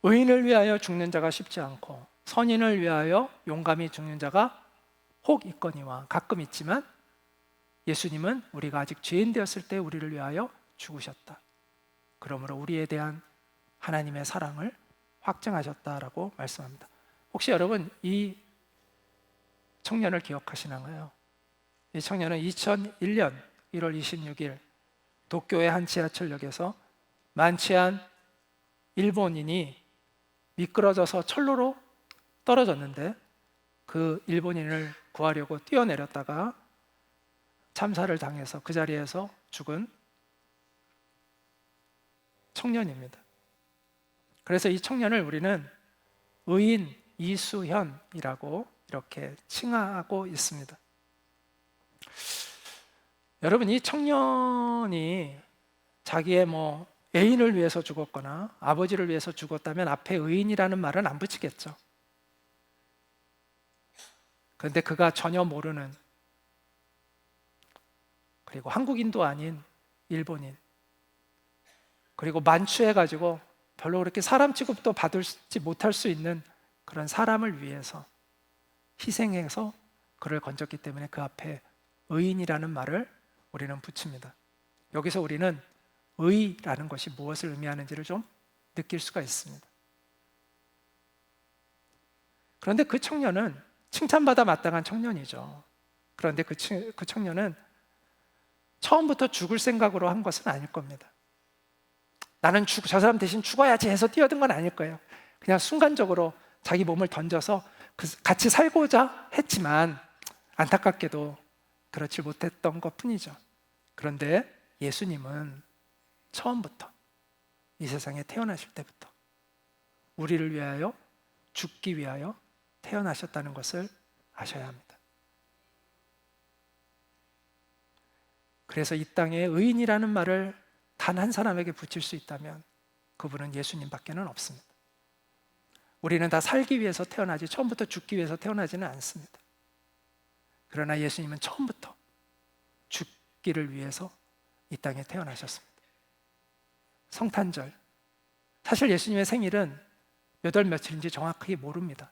의인을 위하여 죽는 자가 쉽지 않고 선인을 위하여 용감히 죽는 자가 혹 있거니와, 가끔 있지만 예수님은 우리가 아직 죄인 되었을 때 우리를 위하여 죽으셨다. 그러므로 우리에 대한 하나님의 사랑을 확증하셨다라고 말씀합니다. 혹시 여러분 이 청년을 기억하시나요? 이 청년은 2001년 1월 26일 도쿄의 한 지하철역에서 만취한 일본인이 미끄러져서 철로로 떨어졌는데, 그 일본인을 구하려고 뛰어내렸다가 참사를 당해서 그 자리에서 죽은 청년입니다. 그래서 이 청년을 우리는 의인 이수현이라고 이렇게 칭하고 있습니다. 여러분, 이 청년이 자기의 애인을 위해서 죽었거나 아버지를 위해서 죽었다면 앞에 의인이라는 말은 안 붙이겠죠. 그런데 그가 전혀 모르는, 그리고 한국인도 아닌 일본인, 그리고 만취해가지고 별로 그렇게 사람 취급도 받지 못할 수 있는 그런 사람을 위해서 희생해서 그를 건졌기 때문에 그 앞에 의인이라는 말을 우리는 붙입니다. 여기서 우리는 의라는 것이 무엇을 의미하는지를 좀 느낄 수가 있습니다. 그런데 그 청년은 칭찬받아 마땅한 청년이죠. 그런데 그 청년은 처음부터 죽을 생각으로 한 것은 아닐 겁니다. 나는 저 사람 대신 죽어야지 해서 뛰어든 건 아닐 거예요. 그냥 순간적으로 자기 몸을 던져서 같이 살고자 했지만 안타깝게도 그렇지 못했던 것 뿐이죠. 그런데 예수님은 처음부터, 이 세상에 태어나실 때부터 우리를 위하여 죽기 위하여 태어나셨다는 것을 아셔야 합니다. 그래서 이 땅에 의인이라는 말을 단 한 사람에게 붙일 수 있다면 그분은 예수님밖에는 없습니다. 우리는 다 살기 위해서 태어나지 처음부터 죽기 위해서 태어나지는 않습니다. 그러나 예수님은 처음부터 죽기를 위해서 이 땅에 태어나셨습니다. 성탄절, 사실 예수님의 생일은 몇 월 며칠인지 정확히 모릅니다.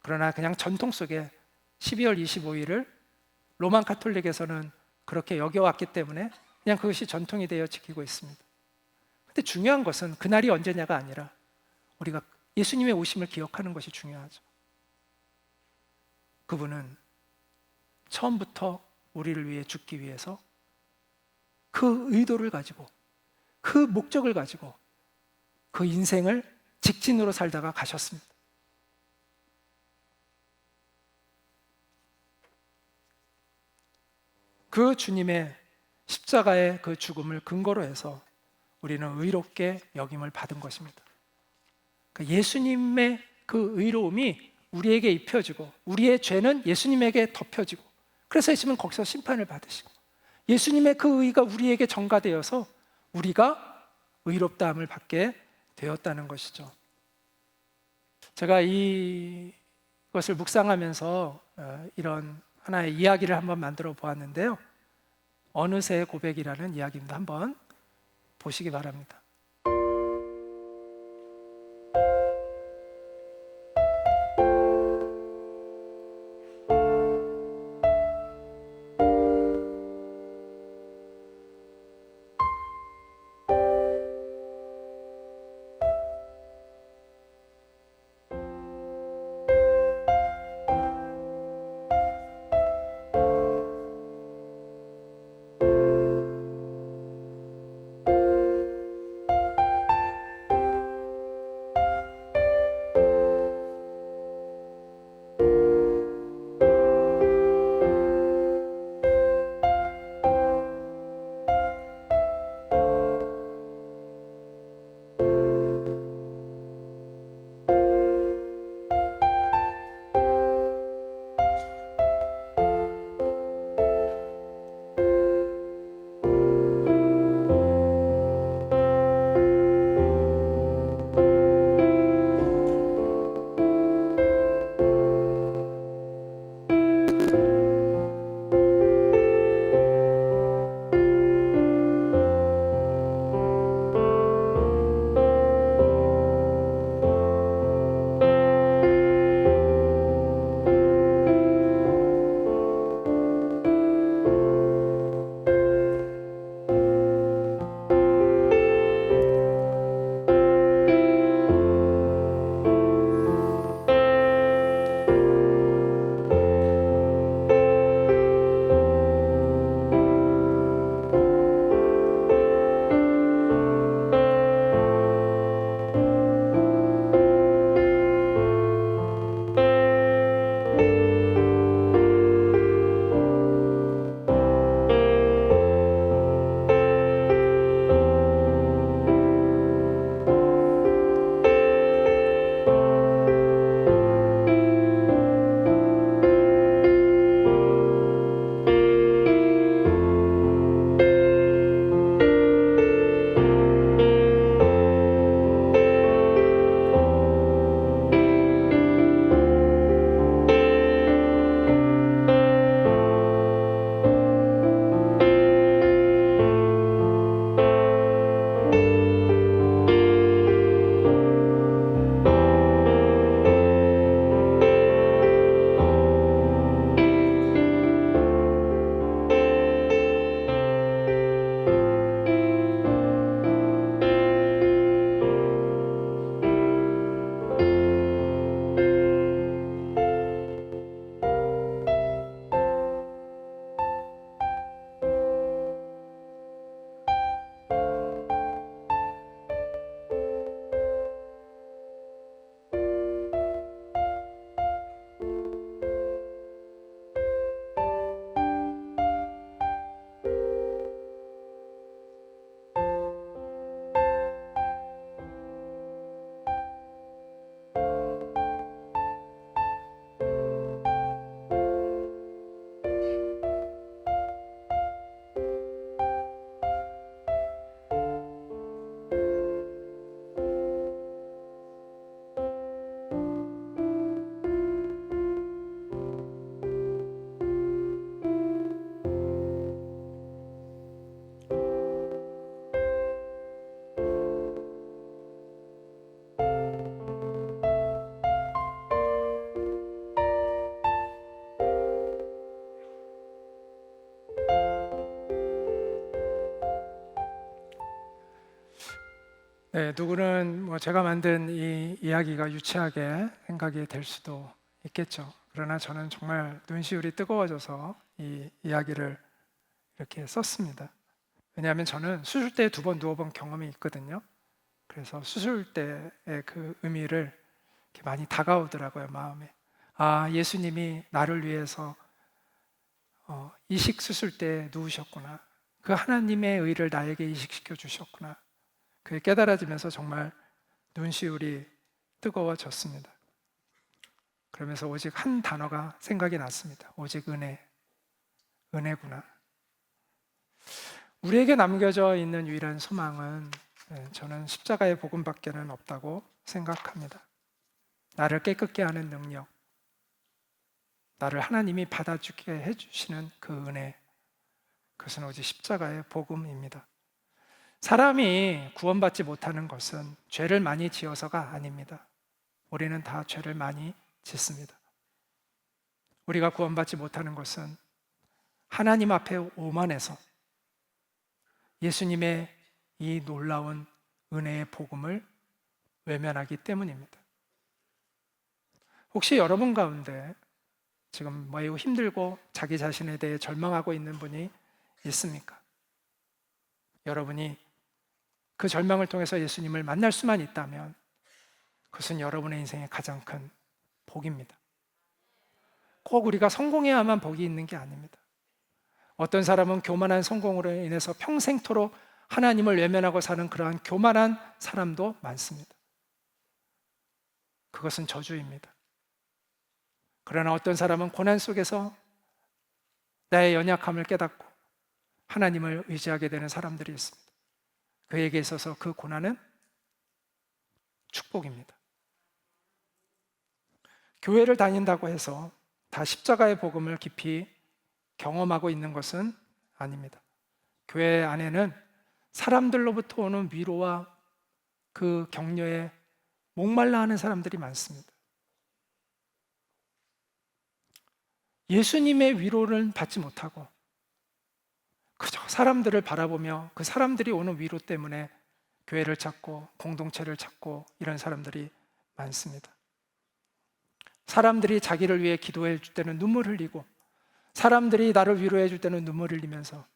그러나 그냥 전통 속에 12월 25일을 로만 가톨릭에서는 그렇게 여겨왔기 때문에 그냥 그것이 전통이 되어 지키고 있습니다. 근데 중요한 것은 그날이 언제냐가 아니라 우리가 예수님의 오심을 기억하는 것이 중요하죠. 그분은 처음부터 우리를 위해 죽기 위해서 그 의도를 가지고, 그 목적을 가지고 그 인생을 직진으로 살다가 가셨습니다. 그 주님의 십자가의 그 죽음을 근거로 해서 우리는 의롭게 여김을 받은 것입니다. 예수님의 그 의로움이 우리에게 입혀지고 우리의 죄는 예수님에게 덮여지고, 그래서 예수님은 거기서 심판을 받으시고 예수님의 그 의가 우리에게 전가되어서 우리가 의롭다함을 받게 되었다는 것이죠. 제가 이것을 묵상하면서 이런 하나의 이야기를 한번 만들어 보았는데요. 어느새의 고백이라는 이야기입니다. 한번 보시기 바랍니다. 네, 누구는 제가 만든 이 이야기가 유치하게 생각이 될 수도 있겠죠. 그러나 저는 정말 눈시울이 뜨거워져서 이 이야기를 이렇게 썼습니다. 왜냐하면 저는 수술 때 2번 누워본 경험이 있거든요. 그래서 수술 때의 그 의미를 이렇게 많이 다가오더라고요, 마음에. 아, 예수님이 나를 위해서 이식 수술 때 누우셨구나. 그 하나님의 의를 나에게 이식시켜 주셨구나. 그게 깨달아지면서 정말 눈시울이 뜨거워졌습니다. 그러면서 오직 한 단어가 생각이 났습니다. 오직 은혜, 은혜구나. 우리에게 남겨져 있는 유일한 소망은 저는 십자가의 복음밖에는 없다고 생각합니다. 나를 깨끗게 하는 능력, 나를 하나님이 받아주게 해주시는 그 은혜, 그것은 오직 십자가의 복음입니다. 사람이 구원받지 못하는 것은 죄를 많이 지어서가 아닙니다. 우리는 다 죄를 많이 짓습니다. 우리가 구원받지 못하는 것은 하나님 앞에 오만해서 예수님의 이 놀라운 은혜의 복음을 외면하기 때문입니다. 혹시 여러분 가운데 지금 매우 힘들고 자기 자신에 대해 절망하고 있는 분이 있습니까? 여러분이 그 절망을 통해서 예수님을 만날 수만 있다면 그것은 여러분의 인생의 가장 큰 복입니다. 꼭 우리가 성공해야만 복이 있는 게 아닙니다. 어떤 사람은 교만한 성공으로 인해서 평생토록 하나님을 외면하고 사는 그러한 교만한 사람도 많습니다. 그것은 저주입니다. 그러나 어떤 사람은 고난 속에서 나의 연약함을 깨닫고 하나님을 의지하게 되는 사람들이 있습니다. 그에게 있어서 그 고난은 축복입니다. 교회를 다닌다고 해서 다 십자가의 복음을 깊이 경험하고 있는 것은 아닙니다. 교회 안에는 사람들로부터 오는 위로와 그 격려에 목말라 하는 사람들이 많습니다. 예수님의 위로를 받지 못하고 그저 사람들을 바라보며 그 사람들이 오는 위로 때문에 교회를 찾고 공동체를 찾고 이런 사람들이 많습니다. 사람들이 자기를 위해 기도해 줄 때는 눈물 흘리고 사람들이 나를 위로해 줄 때는 눈물 흘리면서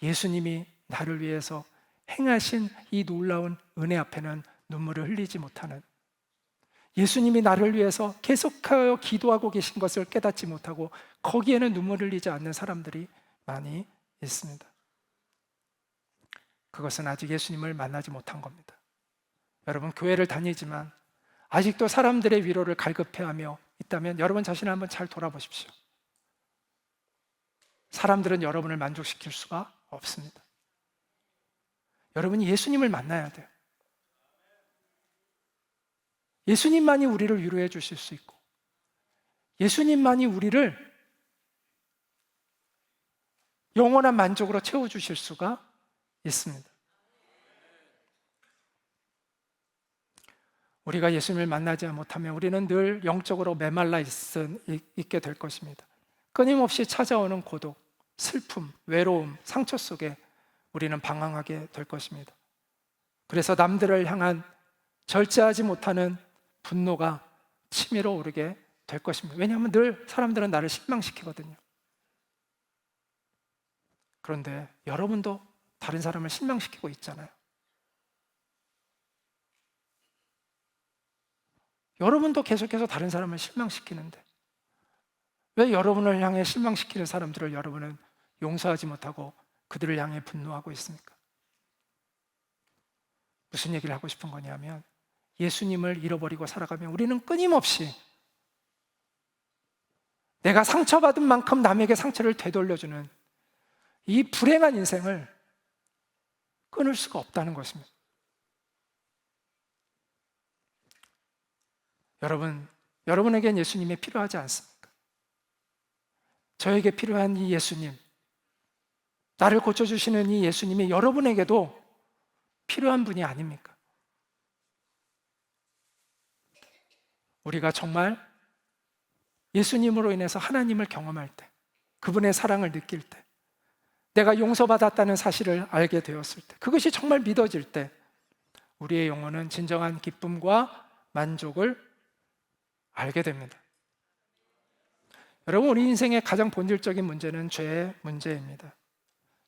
예수님이 나를 위해서 행하신 이 놀라운 은혜 앞에는 눈물을 흘리지 못하는, 예수님이 나를 위해서 계속하여 기도하고 계신 것을 깨닫지 못하고 거기에는 눈물을 흘리지 않는 사람들이 많이 있습니다. 그것은 아직 예수님을 만나지 못한 겁니다. 여러분, 교회를 다니지만 아직도 사람들의 위로를 갈급해하며 있다면 여러분 자신을 한번 잘 돌아보십시오. 사람들은 여러분을 만족시킬 수가 없습니다. 여러분이 예수님을 만나야 돼요. 예수님만이 우리를 위로해 주실 수 있고 예수님만이 우리를 영원한 만족으로 채워주실 수가 있습니다. 우리가 예수님을 만나지 못하면 우리는 늘 영적으로 메말라 있게 될 것입니다. 끊임없이 찾아오는 고독, 슬픔, 외로움, 상처 속에 우리는 방황하게 될 것입니다. 그래서 남들을 향한 절제하지 못하는 분노가 치밀어 오르게 될 것입니다. 왜냐하면 늘 사람들은 나를 실망시키거든요. 그런데 여러분도 다른 사람을 실망시키고 있잖아요. 여러분도 계속해서 다른 사람을 실망시키는데 왜 여러분을 향해 실망시키는 사람들을 여러분은 용서하지 못하고 그들을 향해 분노하고 있습니까? 무슨 얘기를 하고 싶은 거냐면 예수님을 잃어버리고 살아가면 우리는 끊임없이 내가 상처받은 만큼 남에게 상처를 되돌려주는 이 불행한 인생을 끊을 수가 없다는 것입니다. 여러분에겐 예수님이 필요하지 않습니까? 저에게 필요한 이 예수님, 나를 고쳐주시는 이 예수님이 여러분에게도 필요한 분이 아닙니까? 우리가 정말 예수님으로 인해서 하나님을 경험할 때, 그분의 사랑을 느낄 때, 내가 용서받았다는 사실을 알게 되었을 때, 그것이 정말 믿어질 때 우리의 영혼은 진정한 기쁨과 만족을 알게 됩니다. 여러분, 우리 인생의 가장 본질적인 문제는 죄의 문제입니다.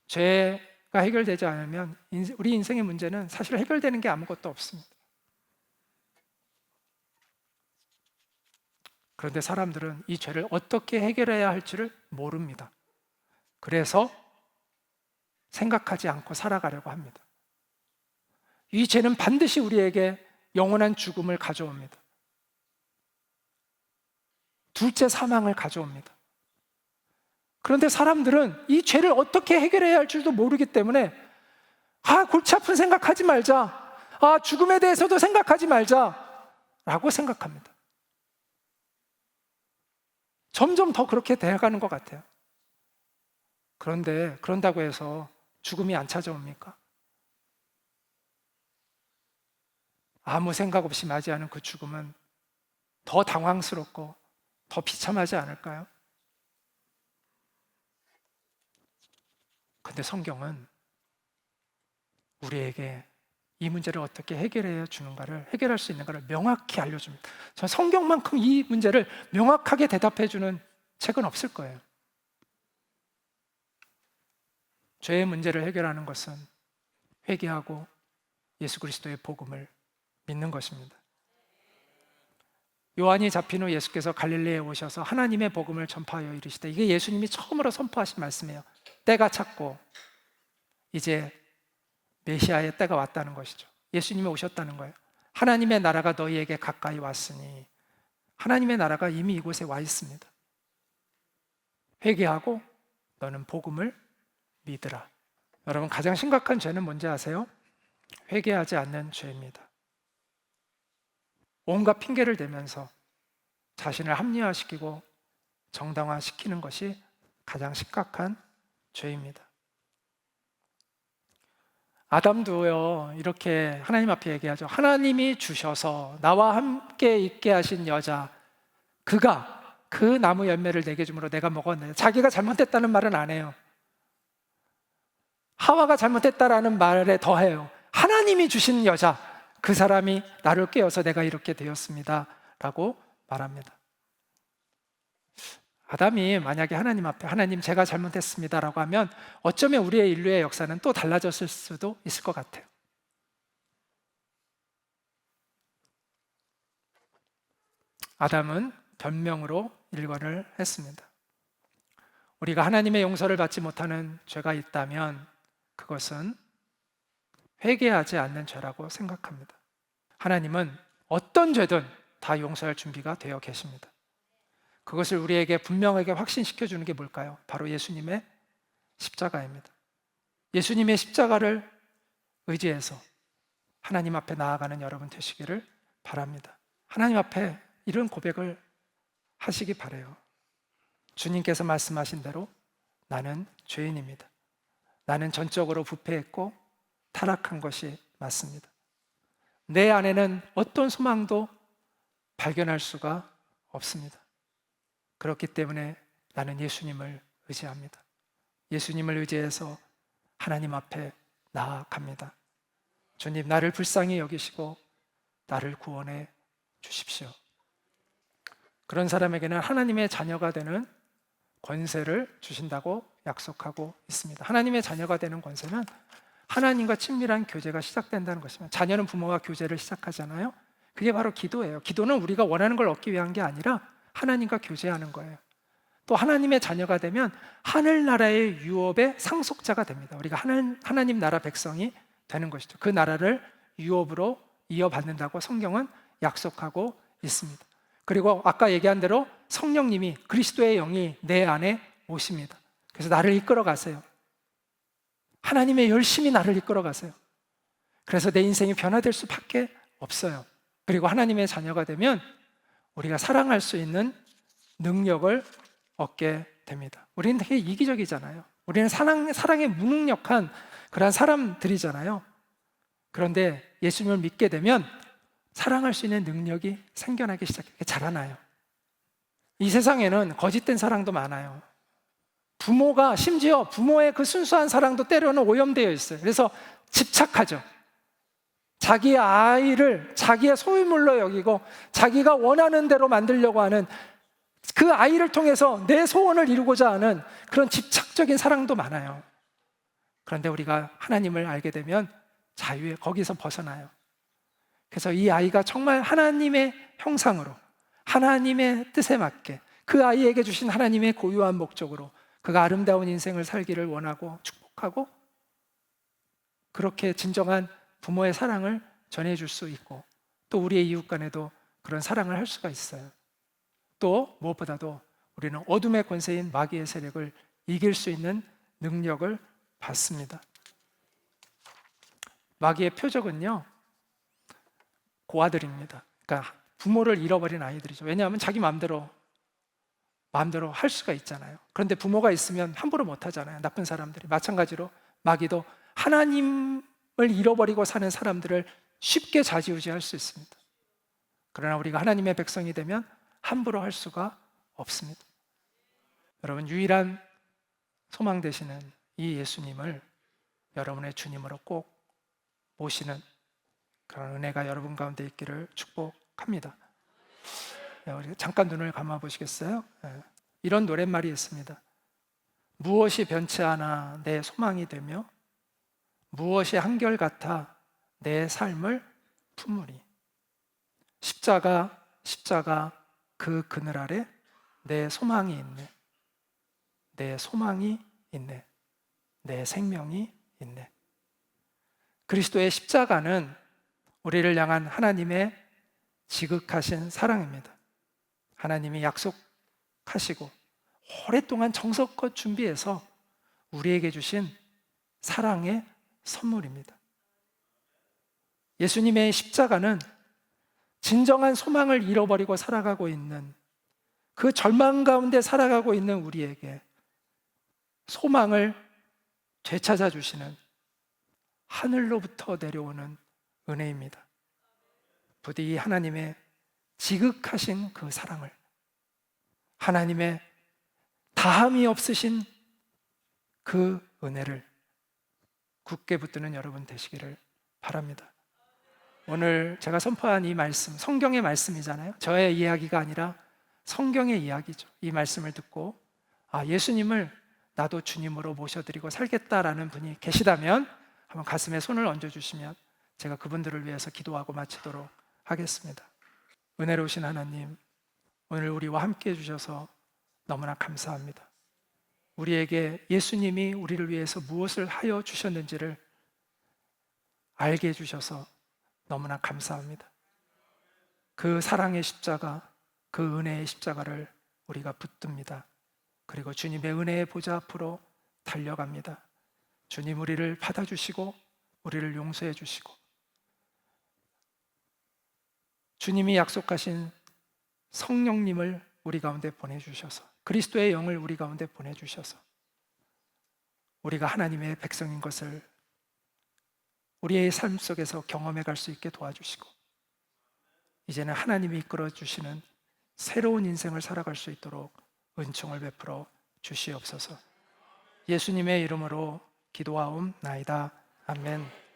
죄가 해결되지 않으면 우리 인생의 문제는 사실 해결되는 게 아무것도 없습니다. 그런데 사람들은 이 죄를 어떻게 해결해야 할지를 모릅니다. 그래서 생각하지 않고 살아가려고 합니다. 이 죄는 반드시 우리에게 영원한 죽음을 가져옵니다. 둘째 사망을 가져옵니다. 그런데 사람들은 이 죄를 어떻게 해결해야 할 줄도 모르기 때문에 골치 아픈 생각하지 말자, 죽음에 대해서도 생각하지 말자 라고 생각합니다. 점점 더 그렇게 되어가는 것 같아요. 그런데 그런다고 해서 죽음이 안 찾아옵니까? 아무 생각 없이 맞이하는 그 죽음은 더 당황스럽고 더 비참하지 않을까요? 근데 성경은 우리에게 이 문제를 어떻게 해결해 주는가를, 해결할 수 있는가를 명확히 알려줍니다. 전 성경만큼 이 문제를 명확하게 대답해 주는 책은 없을 거예요. 죄의 문제를 해결하는 것은 회개하고 예수 그리스도의 복음을 믿는 것입니다. 요한이 잡힌 후 예수께서 갈릴리에 오셔서 하나님의 복음을 전파하여 이르시되, 이게 예수님이 처음으로 선포하신 말씀이에요. 때가 찼고 이제 메시아의 때가 왔다는 것이죠. 예수님이 오셨다는 거예요. 하나님의 나라가 너희에게 가까이 왔으니, 하나님의 나라가 이미 이곳에 와 있습니다. 회개하고 너는 복음을 믿으라. 여러분, 가장 심각한 죄는 뭔지 아세요? 회개하지 않는 죄입니다. 온갖 핑계를 대면서 자신을 합리화시키고 정당화시키는 것이 가장 심각한 죄입니다. 아담도요, 이렇게 하나님 앞에 얘기하죠. 하나님이 주셔서 나와 함께 있게 하신 여자, 그가 그 나무 열매를 내게 주므로 내가 먹었네. 자기가 잘못했다는 말은 안 해요. 하와가 잘못했다라는 말에 더해요. 하나님이 주신 여자, 그 사람이 나를 깨워서 내가 이렇게 되었습니다 라고 말합니다. 아담이 만약에 하나님 앞에 하나님 제가 잘못했습니다 라고 하면 어쩌면 우리의 인류의 역사는 또 달라졌을 수도 있을 것 같아요. 아담은 변명으로 일관을 했습니다. 우리가 하나님의 용서를 받지 못하는 죄가 있다면 그것은 회개하지 않는 죄라고 생각합니다. 하나님은 어떤 죄든 다 용서할 준비가 되어 계십니다. 그것을 우리에게 분명하게 확신시켜 주는 게 뭘까요? 바로 예수님의 십자가입니다. 예수님의 십자가를 의지해서 하나님 앞에 나아가는 여러분 되시기를 바랍니다. 하나님 앞에 이런 고백을 하시기 바라요. 주님께서 말씀하신 대로 나는 죄인입니다. 나는 전적으로 부패했고 타락한 것이 맞습니다. 내 안에는 어떤 소망도 발견할 수가 없습니다. 그렇기 때문에 나는 예수님을 의지합니다. 예수님을 의지해서 하나님 앞에 나아갑니다. 주님, 나를 불쌍히 여기시고 나를 구원해 주십시오. 그런 사람에게는 하나님의 자녀가 되는 권세를 주신다고 약속하고 있습니다. 하나님의 자녀가 되는 권세는 하나님과 친밀한 교제가 시작된다는 것입니다. 자녀는 부모와 교제를 시작하잖아요. 그게 바로 기도예요. 기도는 우리가 원하는 걸 얻기 위한 게 아니라 하나님과 교제하는 거예요. 또 하나님의 자녀가 되면 하늘나라의 유업의 상속자가 됩니다. 우리가 하나님 나라 백성이 되는 것이죠. 그 나라를 유업으로 이어받는다고 성경은 약속하고 있습니다. 그리고 아까 얘기한 대로 성령님이, 그리스도의 영이 내 안에 오십니다. 그래서 나를 이끌어 가세요. 하나님의 열심히 나를 이끌어 가세요. 그래서 내 인생이 변화될 수밖에 없어요. 그리고 하나님의 자녀가 되면 우리가 사랑할 수 있는 능력을 얻게 됩니다. 우리는 되게 이기적이잖아요. 우리는 사랑에 무능력한 그런 사람들이잖아요. 그런데 예수님을 믿게 되면 사랑할 수 있는 능력이 생겨나기 시작해요. 자라나요. 이 세상에는 거짓된 사랑도 많아요. 부모가, 심지어 부모의 그 순수한 사랑도 때로는 오염되어 있어요. 그래서 집착하죠. 자기의 아이를 자기의 소유물로 여기고 자기가 원하는 대로 만들려고 하는 그 아이를 통해서 내 소원을 이루고자 하는 그런 집착적인 사랑도 많아요. 그런데 우리가 하나님을 알게 되면 자유에 거기서 벗어나요. 그래서 이 아이가 정말 하나님의 형상으로 하나님의 뜻에 맞게 그 아이에게 주신 하나님의 고유한 목적으로 그가 아름다운 인생을 살기를 원하고 축복하고 그렇게 진정한 부모의 사랑을 전해줄 수 있고 또 우리의 이웃 간에도 그런 사랑을 할 수가 있어요. 또 무엇보다도 우리는 어둠의 권세인 마귀의 세력을 이길 수 있는 능력을 받습니다. 마귀의 표적은요 고아들입니다. 그러니까 부모를 잃어버린 아이들이죠. 왜냐하면 자기 마음대로 할 수가 있잖아요. 그런데 부모가 있으면 함부로 못 하잖아요. 나쁜 사람들이. 마찬가지로 마귀도 하나님을 잃어버리고 사는 사람들을 쉽게 좌지우지할 수 있습니다. 그러나 우리가 하나님의 백성이 되면 함부로 할 수가 없습니다. 여러분, 유일한 소망 되시는 이 예수님을 여러분의 주님으로 꼭 모시는 그런 은혜가 여러분 가운데 있기를 축복합니다. 우리 잠깐 눈을 감아 보시겠어요? 이런 노랫말이 있습니다. 무엇이 변치 않아 내 소망이 되며 무엇이 한결같아 내 삶을 품으리. 십자가 그 그늘 아래 내 소망이 있네. 내 소망이 있네. 내 생명이 있네. 그리스도의 십자가는 우리를 향한 하나님의 지극하신 사랑입니다. 하나님이 약속하시고 오랫동안 정성껏 준비해서 우리에게 주신 사랑의 선물입니다. 예수님의 십자가는 진정한 소망을 잃어버리고 살아가고 있는 그 절망 가운데 살아가고 있는 우리에게 소망을 되찾아 주시는 하늘로부터 내려오는 은혜입니다. 부디 하나님의 지극하신 그 사랑을, 하나님의 다함이 없으신 그 은혜를 굳게 붙드는 여러분 되시기를 바랍니다. 오늘 제가 선포한 이 말씀, 성경의 말씀이잖아요. 저의 이야기가 아니라 성경의 이야기죠. 이 말씀을 듣고 예수님을 나도 주님으로 모셔드리고 살겠다라는 분이 계시다면 한번 가슴에 손을 얹어주시면 제가 그분들을 위해서 기도하고 마치도록 하겠습니다. 은혜로우신 하나님, 오늘 우리와 함께 해주셔서 너무나 감사합니다. 우리에게 예수님이 우리를 위해서 무엇을 하여 주셨는지를 알게 해주셔서 너무나 감사합니다. 그 사랑의 십자가, 그 은혜의 십자가를 우리가 붙듭니다. 그리고 주님의 은혜의 보좌 앞으로 달려갑니다. 주님, 우리를 받아주시고 우리를 용서해 주시고 주님이 약속하신 성령님을 우리 가운데 보내주셔서 그리스도의 영을 우리 가운데 보내주셔서 우리가 하나님의 백성인 것을 우리의 삶 속에서 경험해 갈 수 있게 도와주시고 이제는 하나님이 이끌어 주시는 새로운 인생을 살아갈 수 있도록 은총을 베풀어 주시옵소서. 예수님의 이름으로 기도하옵나이다. 아멘.